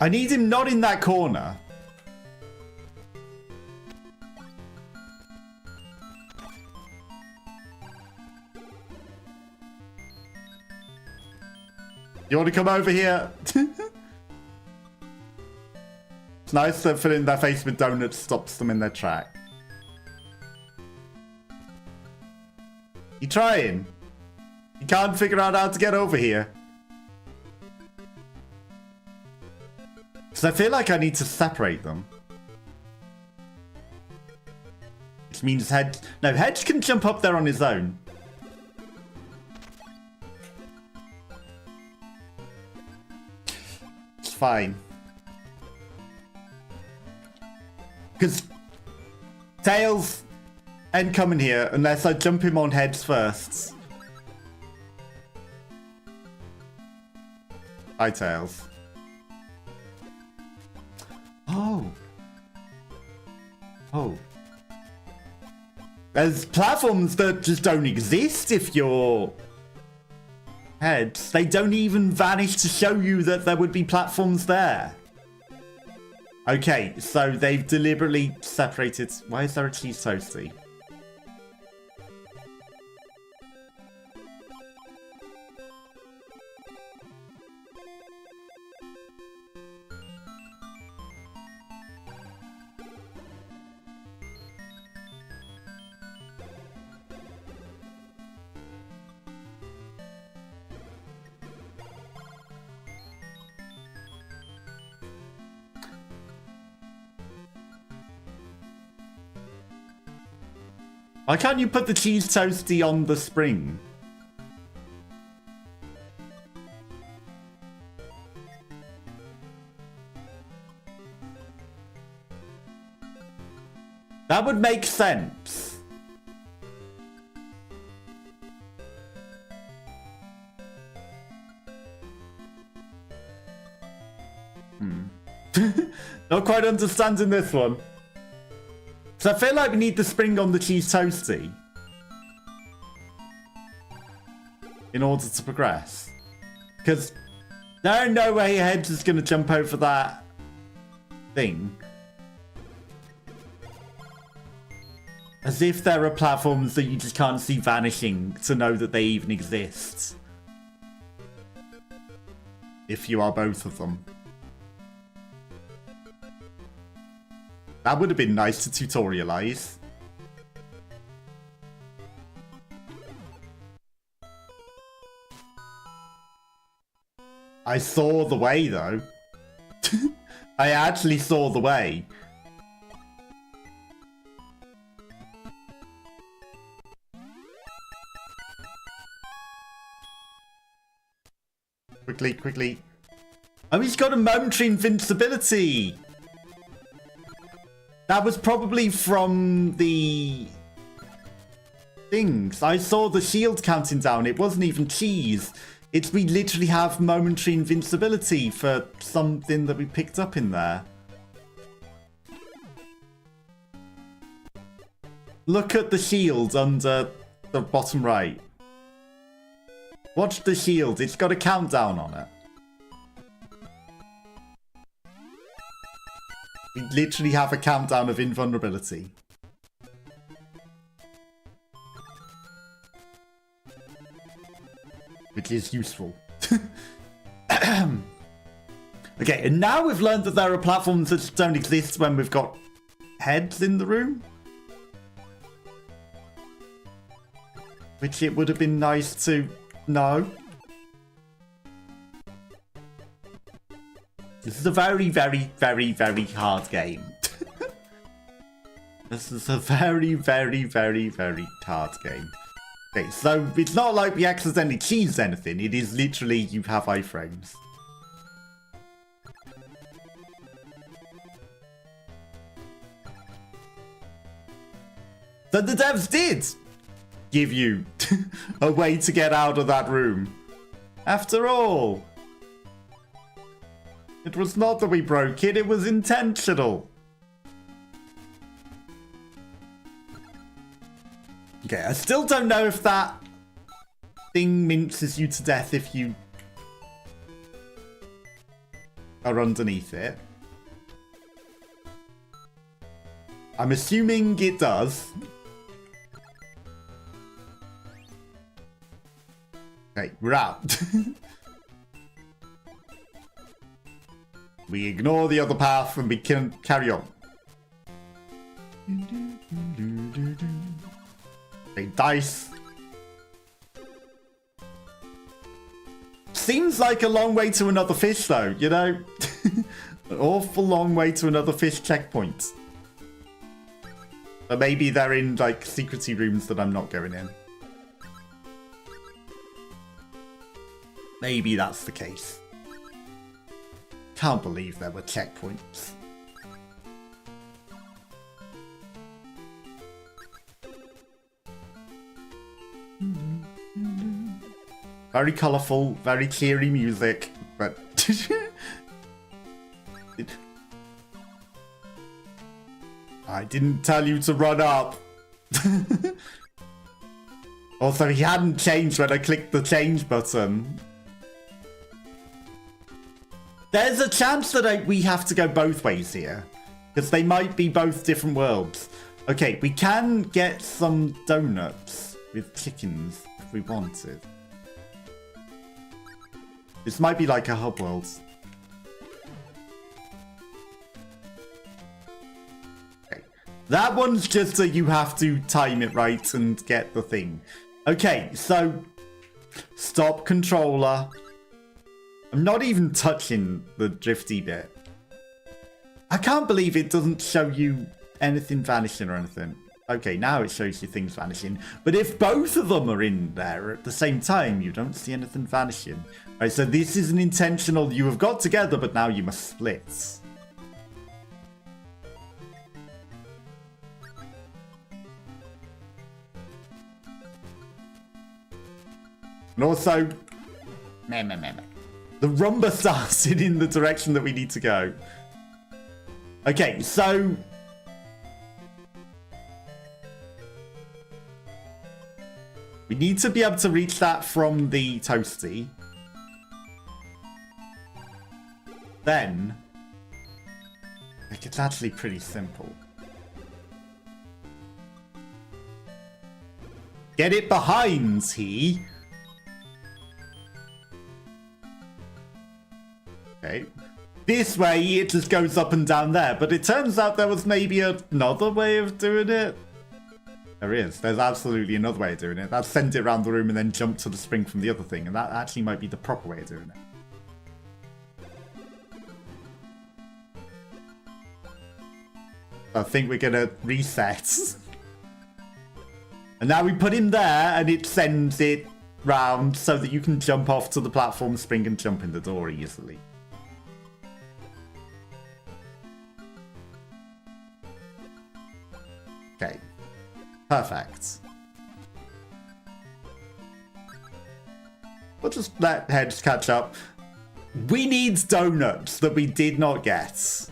I need him not in that corner. You want to come over here? It's nice that filling their face with donuts stops them in their track. You trying? You can't figure out how to get over here. I feel like I need to separate them. Which means Hedge... No, Hedge can jump up there on his own. fine. Because Tails ain't coming here unless I jump him on heads first. Hi, Tails. Oh. Oh. There's platforms that just don't exist if you're heads. They don't even vanish to show you that there would be platforms there. Okay, so they've deliberately separated. Why is there a cheese toasty? Why can't you put the cheese toasty on the spring? That would make sense. Not quite understanding this one. So I feel like we need the spring on the cheese toasty in order to progress. Because there ain't no way Heads is going to jump over that thing. As if there are platforms that you just can't see vanishing to know that they even exist. If you are both of them. That would have been nice to tutorialize. I saw the way, though. I actually saw the way. Quickly, quickly. Oh, he's got a momentary invincibility. That was probably from the things. I saw the shield counting down. It wasn't even cheese. It's we literally have momentary invincibility for something that we picked up in there. Look at the shield under the bottom right. Watch the shield. It's got a countdown on it. We literally have a countdown of invulnerability. Which is useful. Okay, and now we've learned that there are platforms that just don't exist when we've got heads in the room. Which it would have been nice to know. This is a very, very, very, very hard game. This is a very, very, very, very hard game. Okay, so it's not like we accidentally cheesed anything. It is literally you have iframes. So the devs did give you a way to get out of that room. After all. It was not that we broke it, it was intentional. Okay, I still don't know if that thing minces you to death if you are underneath it. I'm assuming it does. Okay, we're out. We ignore the other path and we can carry on. Okay, dice. Seems like a long way to another fish though, you know? An awful long way to another fish checkpoint. But maybe they're in like secrecy rooms that I'm not going in. Maybe that's the case. Can't believe there were checkpoints. Very colourful, very cheery music, but... I didn't tell you to run up. Also, he hadn't changed when I clicked the change button. There's a chance that we have to go both ways here, because they might be both different worlds. Okay, we can get some donuts with chickens if we wanted. This might be like a hub world. Okay, that one's just that you have to time it right and get the thing. Okay, so stop controller. I'm not even touching the drifty bit. I can't believe it doesn't show you anything vanishing or anything. Okay, now it shows you things vanishing. But if both of them are in there at the same time, you don't see anything vanishing. Alright, so this is an intentional, you have got together, but now you must split. And also, the rumba started in the direction that we need to go. Okay, so... we need to be able to reach that from the toasty. Then... like, it's actually pretty simple. Get it behind, he. Okay. This way, it just goes up and down there. But it turns out there was maybe another way of doing it. There is. There's absolutely another way of doing it. That's send it around the room and then jump to the spring from the other thing. And that actually might be the proper way of doing it. I think we're going to reset. And now we put him there and it sends it round so that you can jump off to the platform spring and jump in the door easily. Okay. Perfect. We'll just let Heads catch up. We need donuts that we did not get.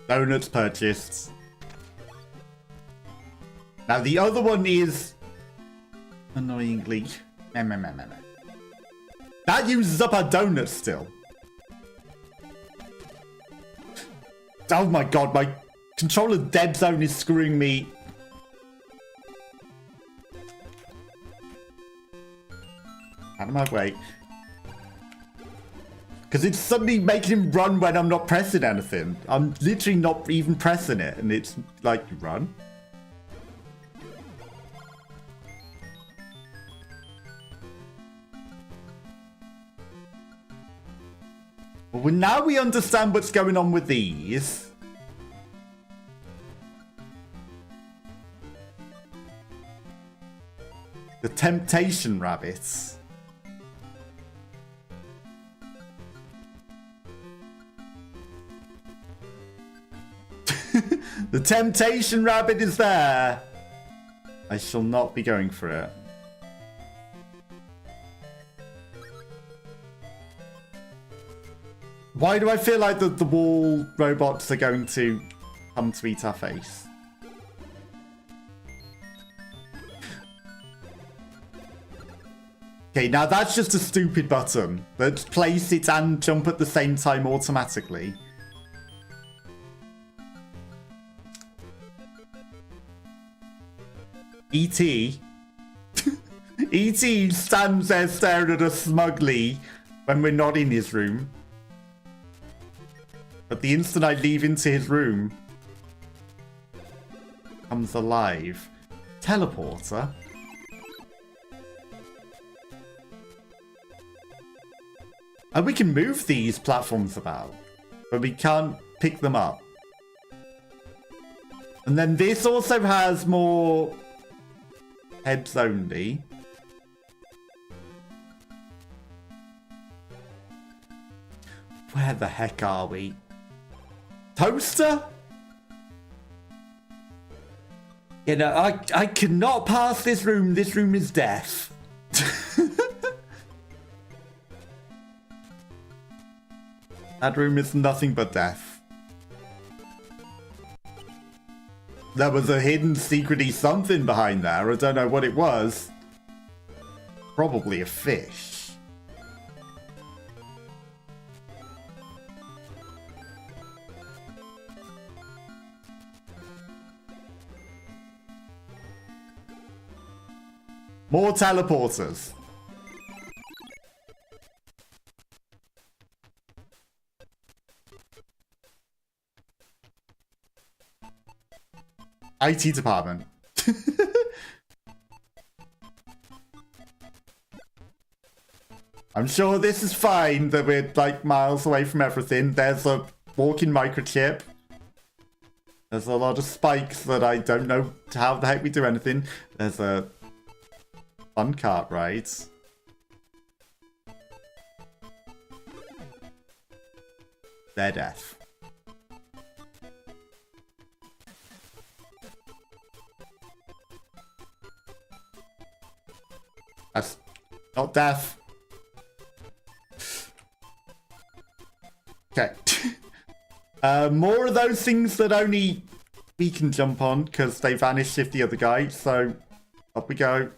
Donuts purchased. Now the other one is annoyingly that uses up our donuts still. Oh my god, my controller dead zone is screwing me. Out of my way. Because it's suddenly making him run when I'm not pressing anything. I'm literally not even pressing it, and it's like, run. Well, now we understand what's going on with these. The temptation rabbits. The temptation rabbit is there. I shall not be going for it. Why do I feel like the wall robots are going to come to eat our face? Okay, now that's just a stupid button. Let's place it and jump at the same time automatically. E.T. E.T. stands there staring at us smugly when we're not in his room. But the instant I leave into his room, comes alive. Teleporter? And we can move these platforms about, but we can't pick them up. And then this also has more heads only. Where the heck are we? Toaster? You know, I cannot pass this room. This room is death. That room is nothing but death. There was a hidden secrety something behind there. I don't know what it was. Probably a fish. More teleporters. IT department. I'm sure this is fine that we're like miles away from everything. There's a walking microchip. There's a lot of spikes that I don't know how the heck we do anything. There's a fun cart ride. Their death. That's not death. Okay. More of those things that only we can jump on because they vanished if the other guy. So up we go.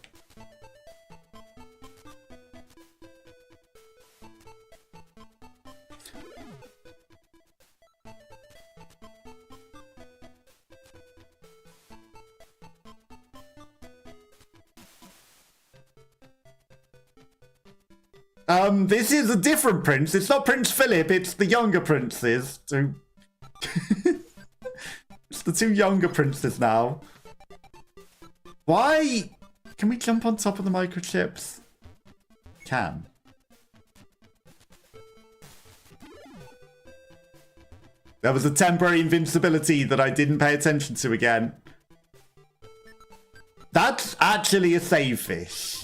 This is a different prince. It's not Prince Philip, it's the younger princes. It's the two younger princes now. Why? Can we jump on top of the microchips? Can. There was a temporary invincibility that I didn't pay attention to again. That's actually a save fish.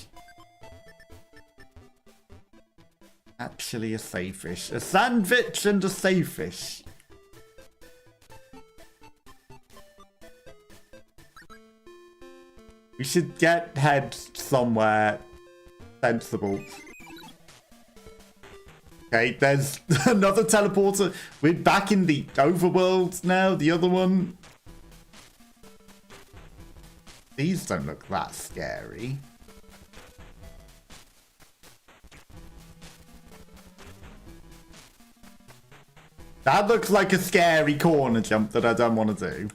Actually a save fish. A sandwich and a save fish. We should get Head somewhere sensible. Okay, there's another teleporter. We're back in the overworld now, the other one. These don't look that scary. That looks like a scary corner jump that I don't want to do.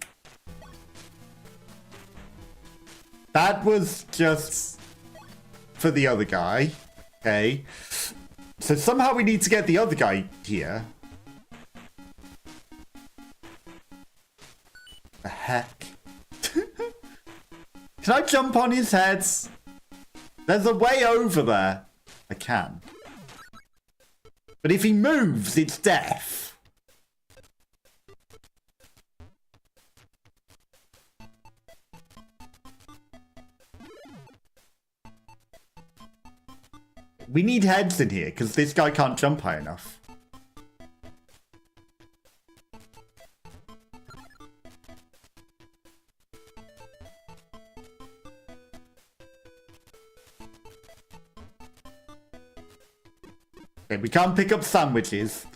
That was just for the other guy. Okay. So somehow we need to get the other guy here. The heck? Can I jump on his head? There's a way over there. I can. But if he moves, it's death. We need heads in here, because this guy can't jump high enough. Okay, we can't pick up sandwiches.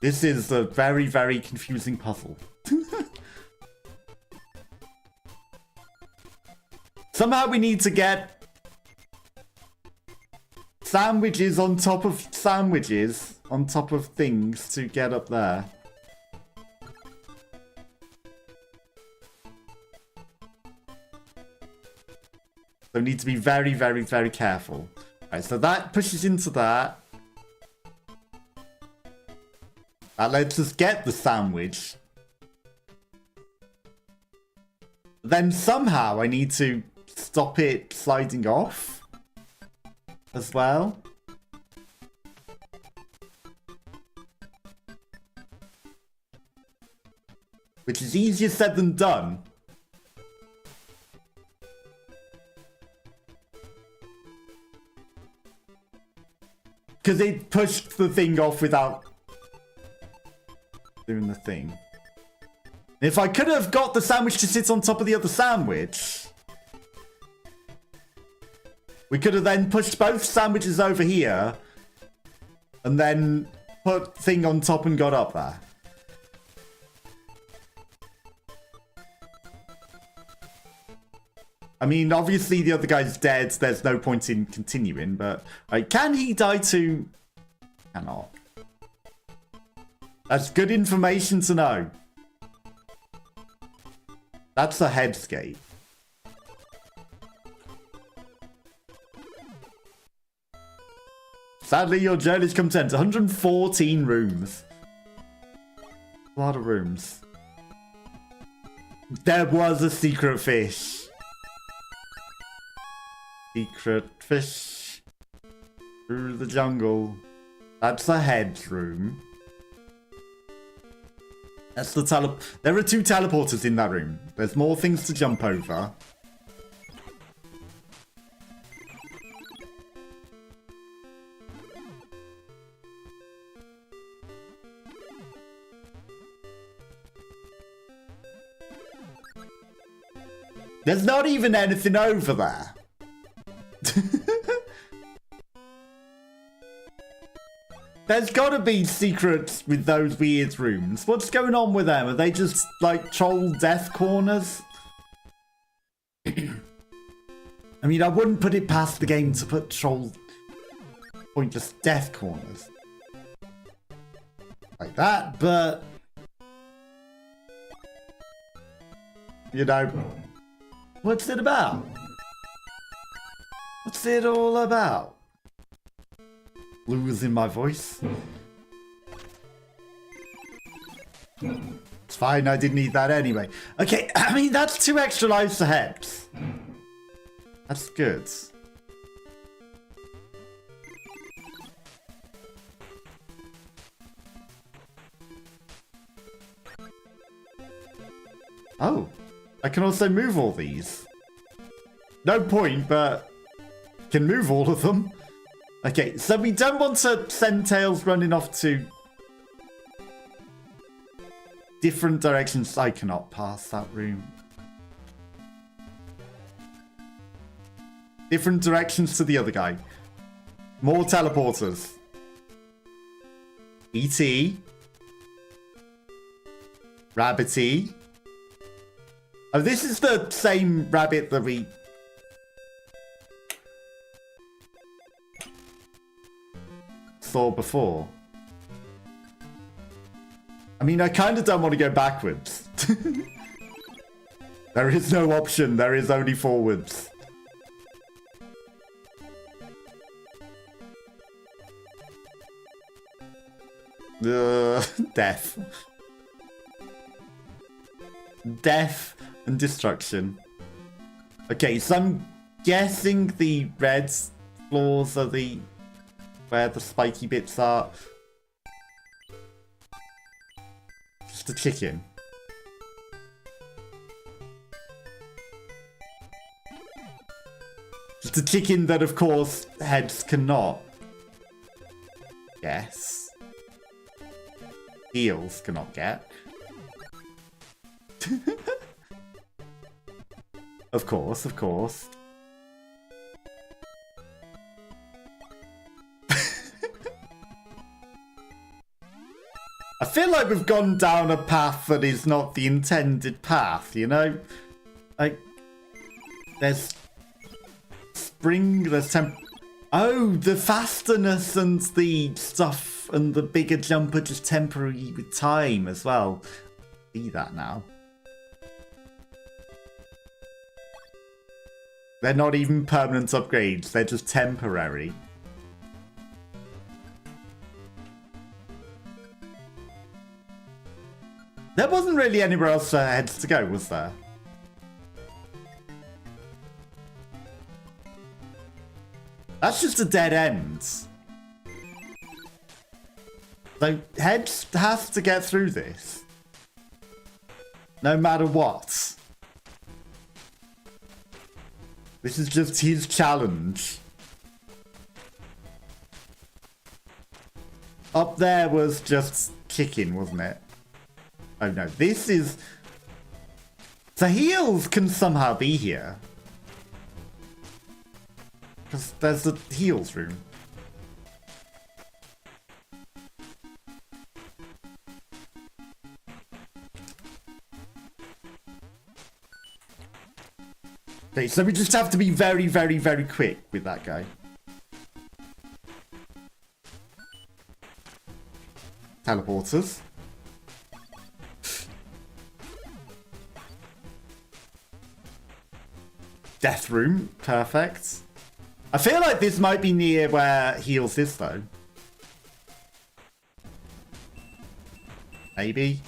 This is a very, very confusing puzzle. Somehow we need to get sandwiches on top of sandwiches on top of things to get up there. So we need to be very, very, very careful. Alright, so that pushes into that. That lets us get the sandwich. Then somehow I need to stop it sliding off as well. Which is easier said than done. Because it pushed the thing off without doing the thing. If I could have got the sandwich to sit on top of the other sandwich, we could have then pushed both sandwiches over here and then put thing on top and got up there. I mean, obviously the other guy's dead. There's no point in continuing, but can he die too? Cannot. That's good information to know. That's the headscape. Sadly, your journey's come to end. 114 rooms. A lot of rooms. There was a secret fish. Secret fish. Through the jungle. That's the head's room. That's the There are 2 teleporters in that room. There's more things to jump over. There's not even anything over there. There's gotta be secrets with those weird rooms. What's going on with them? Are they just like troll death corners? I mean, I wouldn't put it past the game to put troll pointless death corners like that, but you know, what's it about? What's it all about? Losing my voice. It's fine, I didn't need that anyway. Okay, I mean, that's 2 extra lives ahead. That's good. Oh, I can also move all these. No point, but can move all of them. Okay, so we don't want to send Tails running off to different directions. I cannot pass that room. Different directions to the other guy. More teleporters. E.T. Rabbity. Oh, this is the same rabbit that we... saw before. I mean, I kind of don't want to go backwards. There is no option. There is only forwards. Death. Death and destruction. Okay, so I'm guessing the red floors are the... where the spiky bits are. Just a chicken. Just a chicken that, of course, heads cannot. Yes. Heels cannot get. Of course, of course. I feel like we've gone down a path that is not the intended path, you know? Like, there's spring, there's oh, the fastness and the stuff and the bigger jump are just temporary with time as well. See that now. They're not even permanent upgrades, they're just temporary. There wasn't really anywhere else for heads to go, was there? That's just a dead end. So Heads has to get through this. No matter what. This is just his challenge. Up there was just chicken, wasn't it? Oh no, this is... The heels can somehow be here. Because there's the heels room. Okay, so we just have to be very, very, very quick with that guy. Teleporters. Death room, perfect. I feel like this might be near where heals is though. Maybe.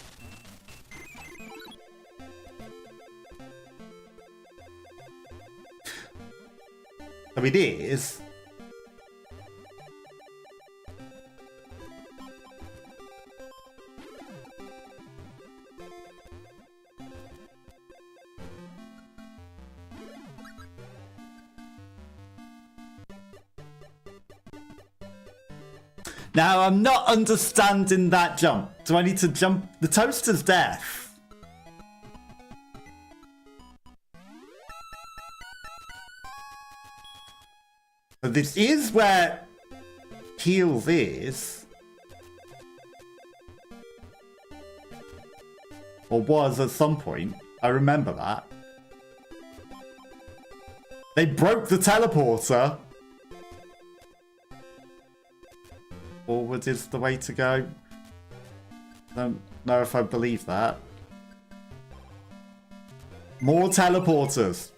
So it is. Now, I'm not understanding that jump. Do I need to jump? The toaster's death. So this is where heals is. Or was at some point. I remember that. They broke the teleporter. Forward is the way to go. Don't know if I believe that. More teleporters.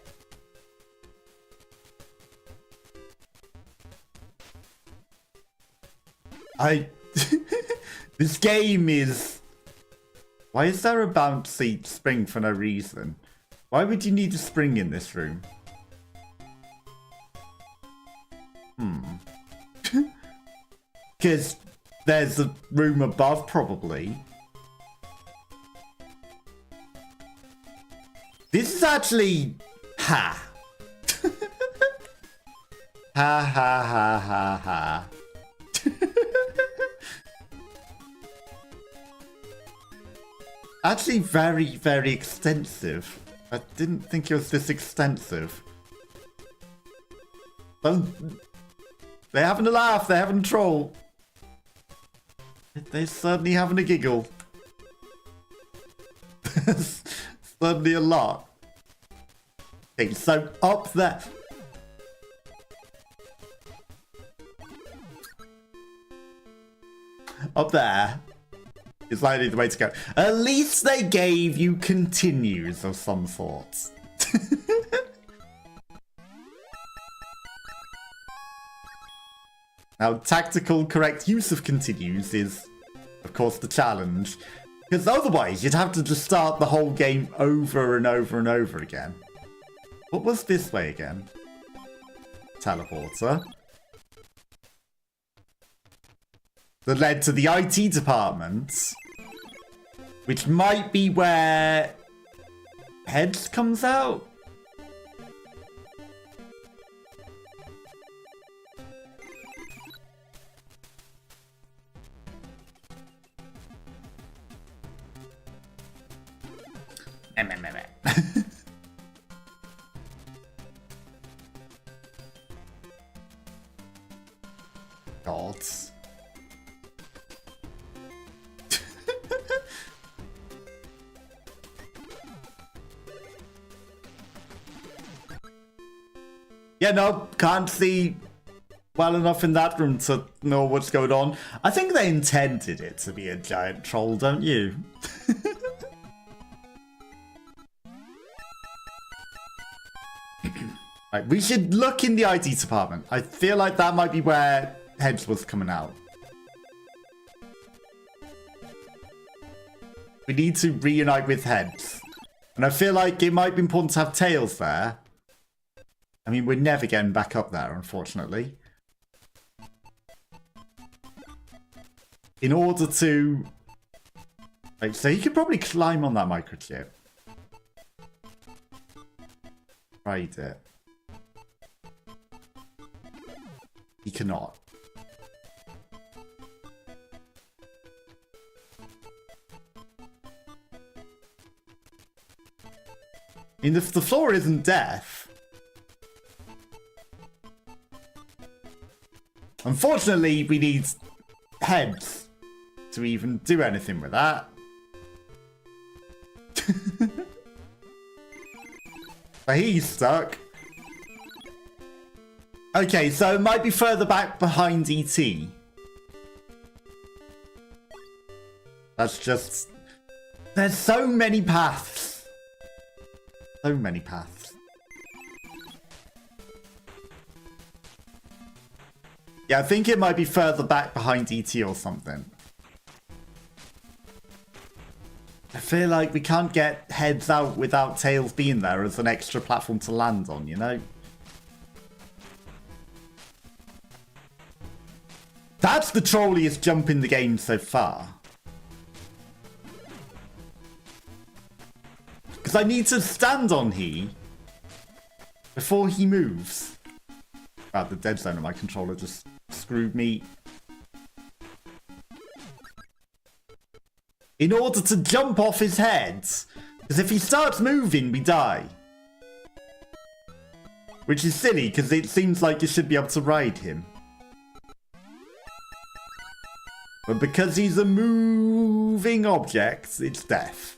This game is... Why is there a bouncy spring for no reason? Why would you need a spring in this room? Because there's a room above, probably. This is actually... Ha! Ha ha ha ha ha. Actually very, very extensive. I didn't think it was this extensive. They're having a laugh, they're having a troll. They're certainly having a giggle. There's certainly a lot. Okay, so up there. Up there is likely the way to go. At least they gave you continues of some sort. Now, tactical correct use of continues is, of course, the challenge. Because otherwise, you'd have to just start the whole game over and over and over again. What was this way again? Teleporter. That led to the IT department. Which might be where Heads comes out. Gods. Yeah, no, can't see well enough in that room to know what's going on. I think they intended it to be a giant troll, don't you? Right, we should look in the ID department. I feel like that might be where Heads was coming out. We need to reunite with Heads. And I feel like it might be important to have Tails there. I mean, we're never getting back up there, unfortunately. In order to... Like, so you could probably climb on that microchip. Tried it. He cannot. mean, if the floor isn't death... Unfortunately, we need heads to even do anything with that. But he's stuck. Okay, so it might be further back behind ET. That's just... There's so many paths. So many paths. Yeah, I think it might be further back behind ET or something. I feel like we can't get heads out without tails being there as an extra platform to land on, you know? That's the trolliest jump in the game so far. Because I need to stand on he before he moves. Ah, the dead zone of my controller just screwed me. In order to jump off his head. Because if he starts moving, we die. Which is silly, because it seems like you should be able to ride him. But because he's a moving object, it's death.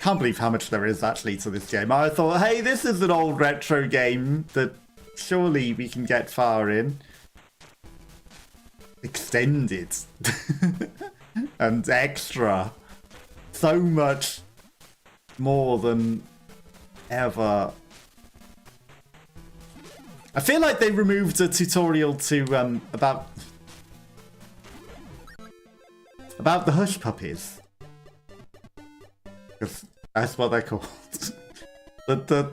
Can't believe how much there is actually to this game. I thought, hey, this is an old retro game that surely we can get far in. Extended. And extra. So much more than ever. I feel like they removed a tutorial to about the hush puppies. Because that's what they're called. the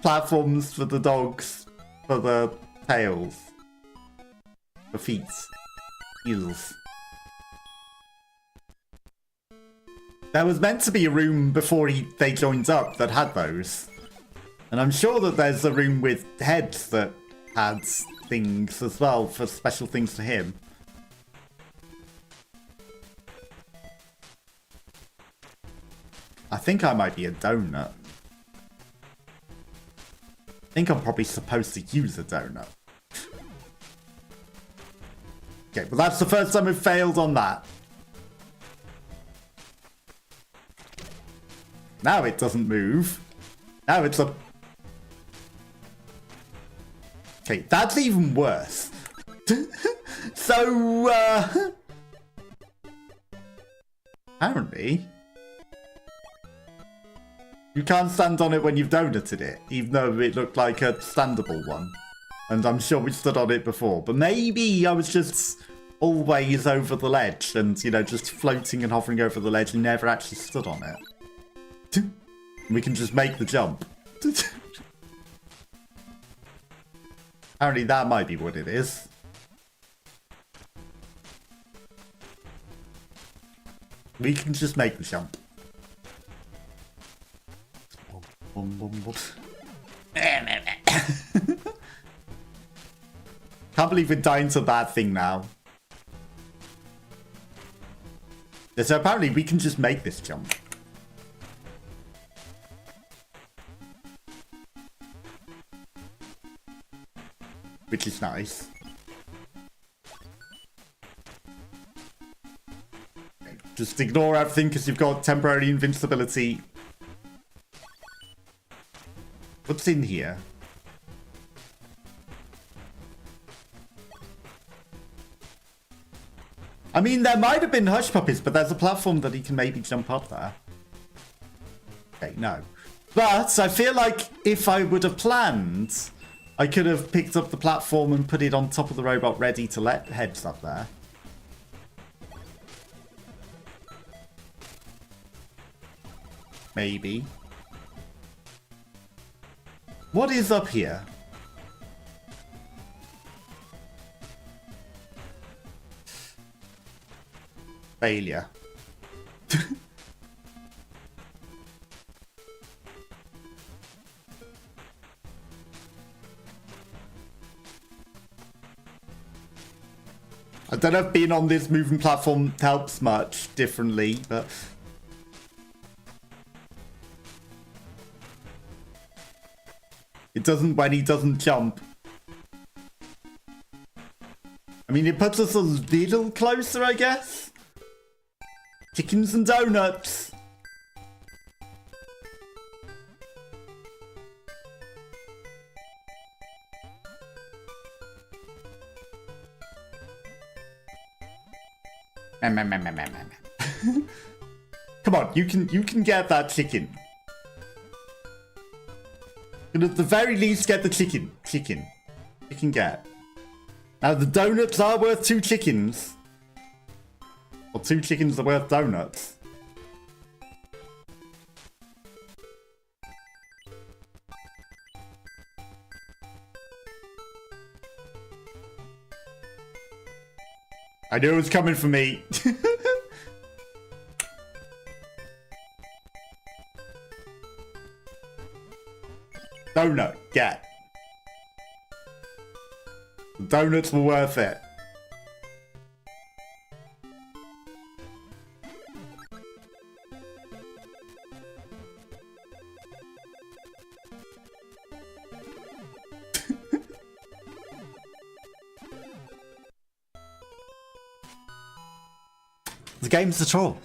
platforms for the dogs, for the tails, for feet, heels. There was meant to be a room before they joined up that had those. And I'm sure that there's a room with heads that had things as well for special things for him. I think I might be a donut. I think I'm probably supposed to use a donut. Okay, well that's the first time we've failed on that. Now it doesn't move. Now it's a... Okay, that's even worse. So, apparently... You can't stand on it when you've donated it, even though it looked like a standable one. And I'm sure we stood on it before. But maybe I was just always over the ledge and, you know, just floating and hovering over the ledge and never actually stood on it. We can just make the jump. Apparently that might be what it is. We can just make the jump. Can't believe we're dying to that thing now. So apparently we can just make this jump. Which is nice. Just ignore everything because you've got temporary invincibility. What's in here? I mean, there might have been hush puppies, but there's a platform that he can maybe jump up there. Okay, no. But I feel like if I would have planned, I could have picked up the platform and put it on top of the robot ready to let heads up there. Maybe. What is up here? Failure. I don't know if being on this moving platform helps much differently, but... It doesn't when he doesn't jump. I mean, it puts us a little closer, I guess. Chickens and donuts. Come on, you can get that chicken. You can at the very least get the chicken. You can get. Now the donuts are worth 2 chickens. Or 2 chickens are worth donuts. I knew it was coming for me. Donut, get. The donuts were worth it. The game's a troll.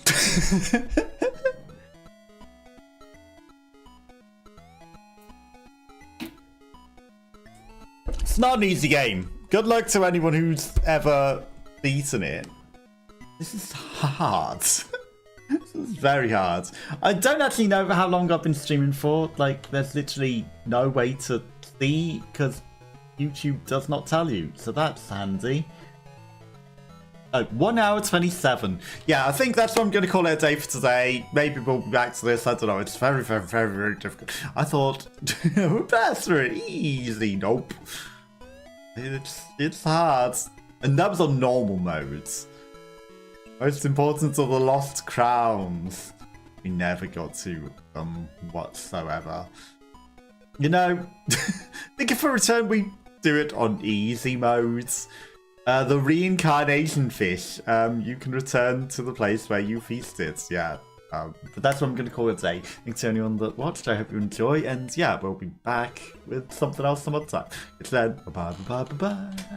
It's not an easy game. Good luck to anyone who's ever beaten it. This is hard. This is very hard. I don't actually know how long I've been streaming for. Like, there's literally no way to see because YouTube does not tell you. So that's handy. 1 hour 27. Yeah, I think that's what I'm going to call it a day for today. Maybe we'll be back to this. I don't know. It's very, very, very, very difficult. I thought, Remaster, easy. Nope. It's hard. And that was on normal modes. Most important are the lost crowns. We never got to them whatsoever. You know, I think if we return, we do it on easy modes. The reincarnation fish, you can return to the place where you feasted, yeah. But that's what I'm going to call it today. Thanks to anyone that watched, I hope you enjoy, and yeah, we'll be back with something else some other time. It's then, bye bye bye bye bye.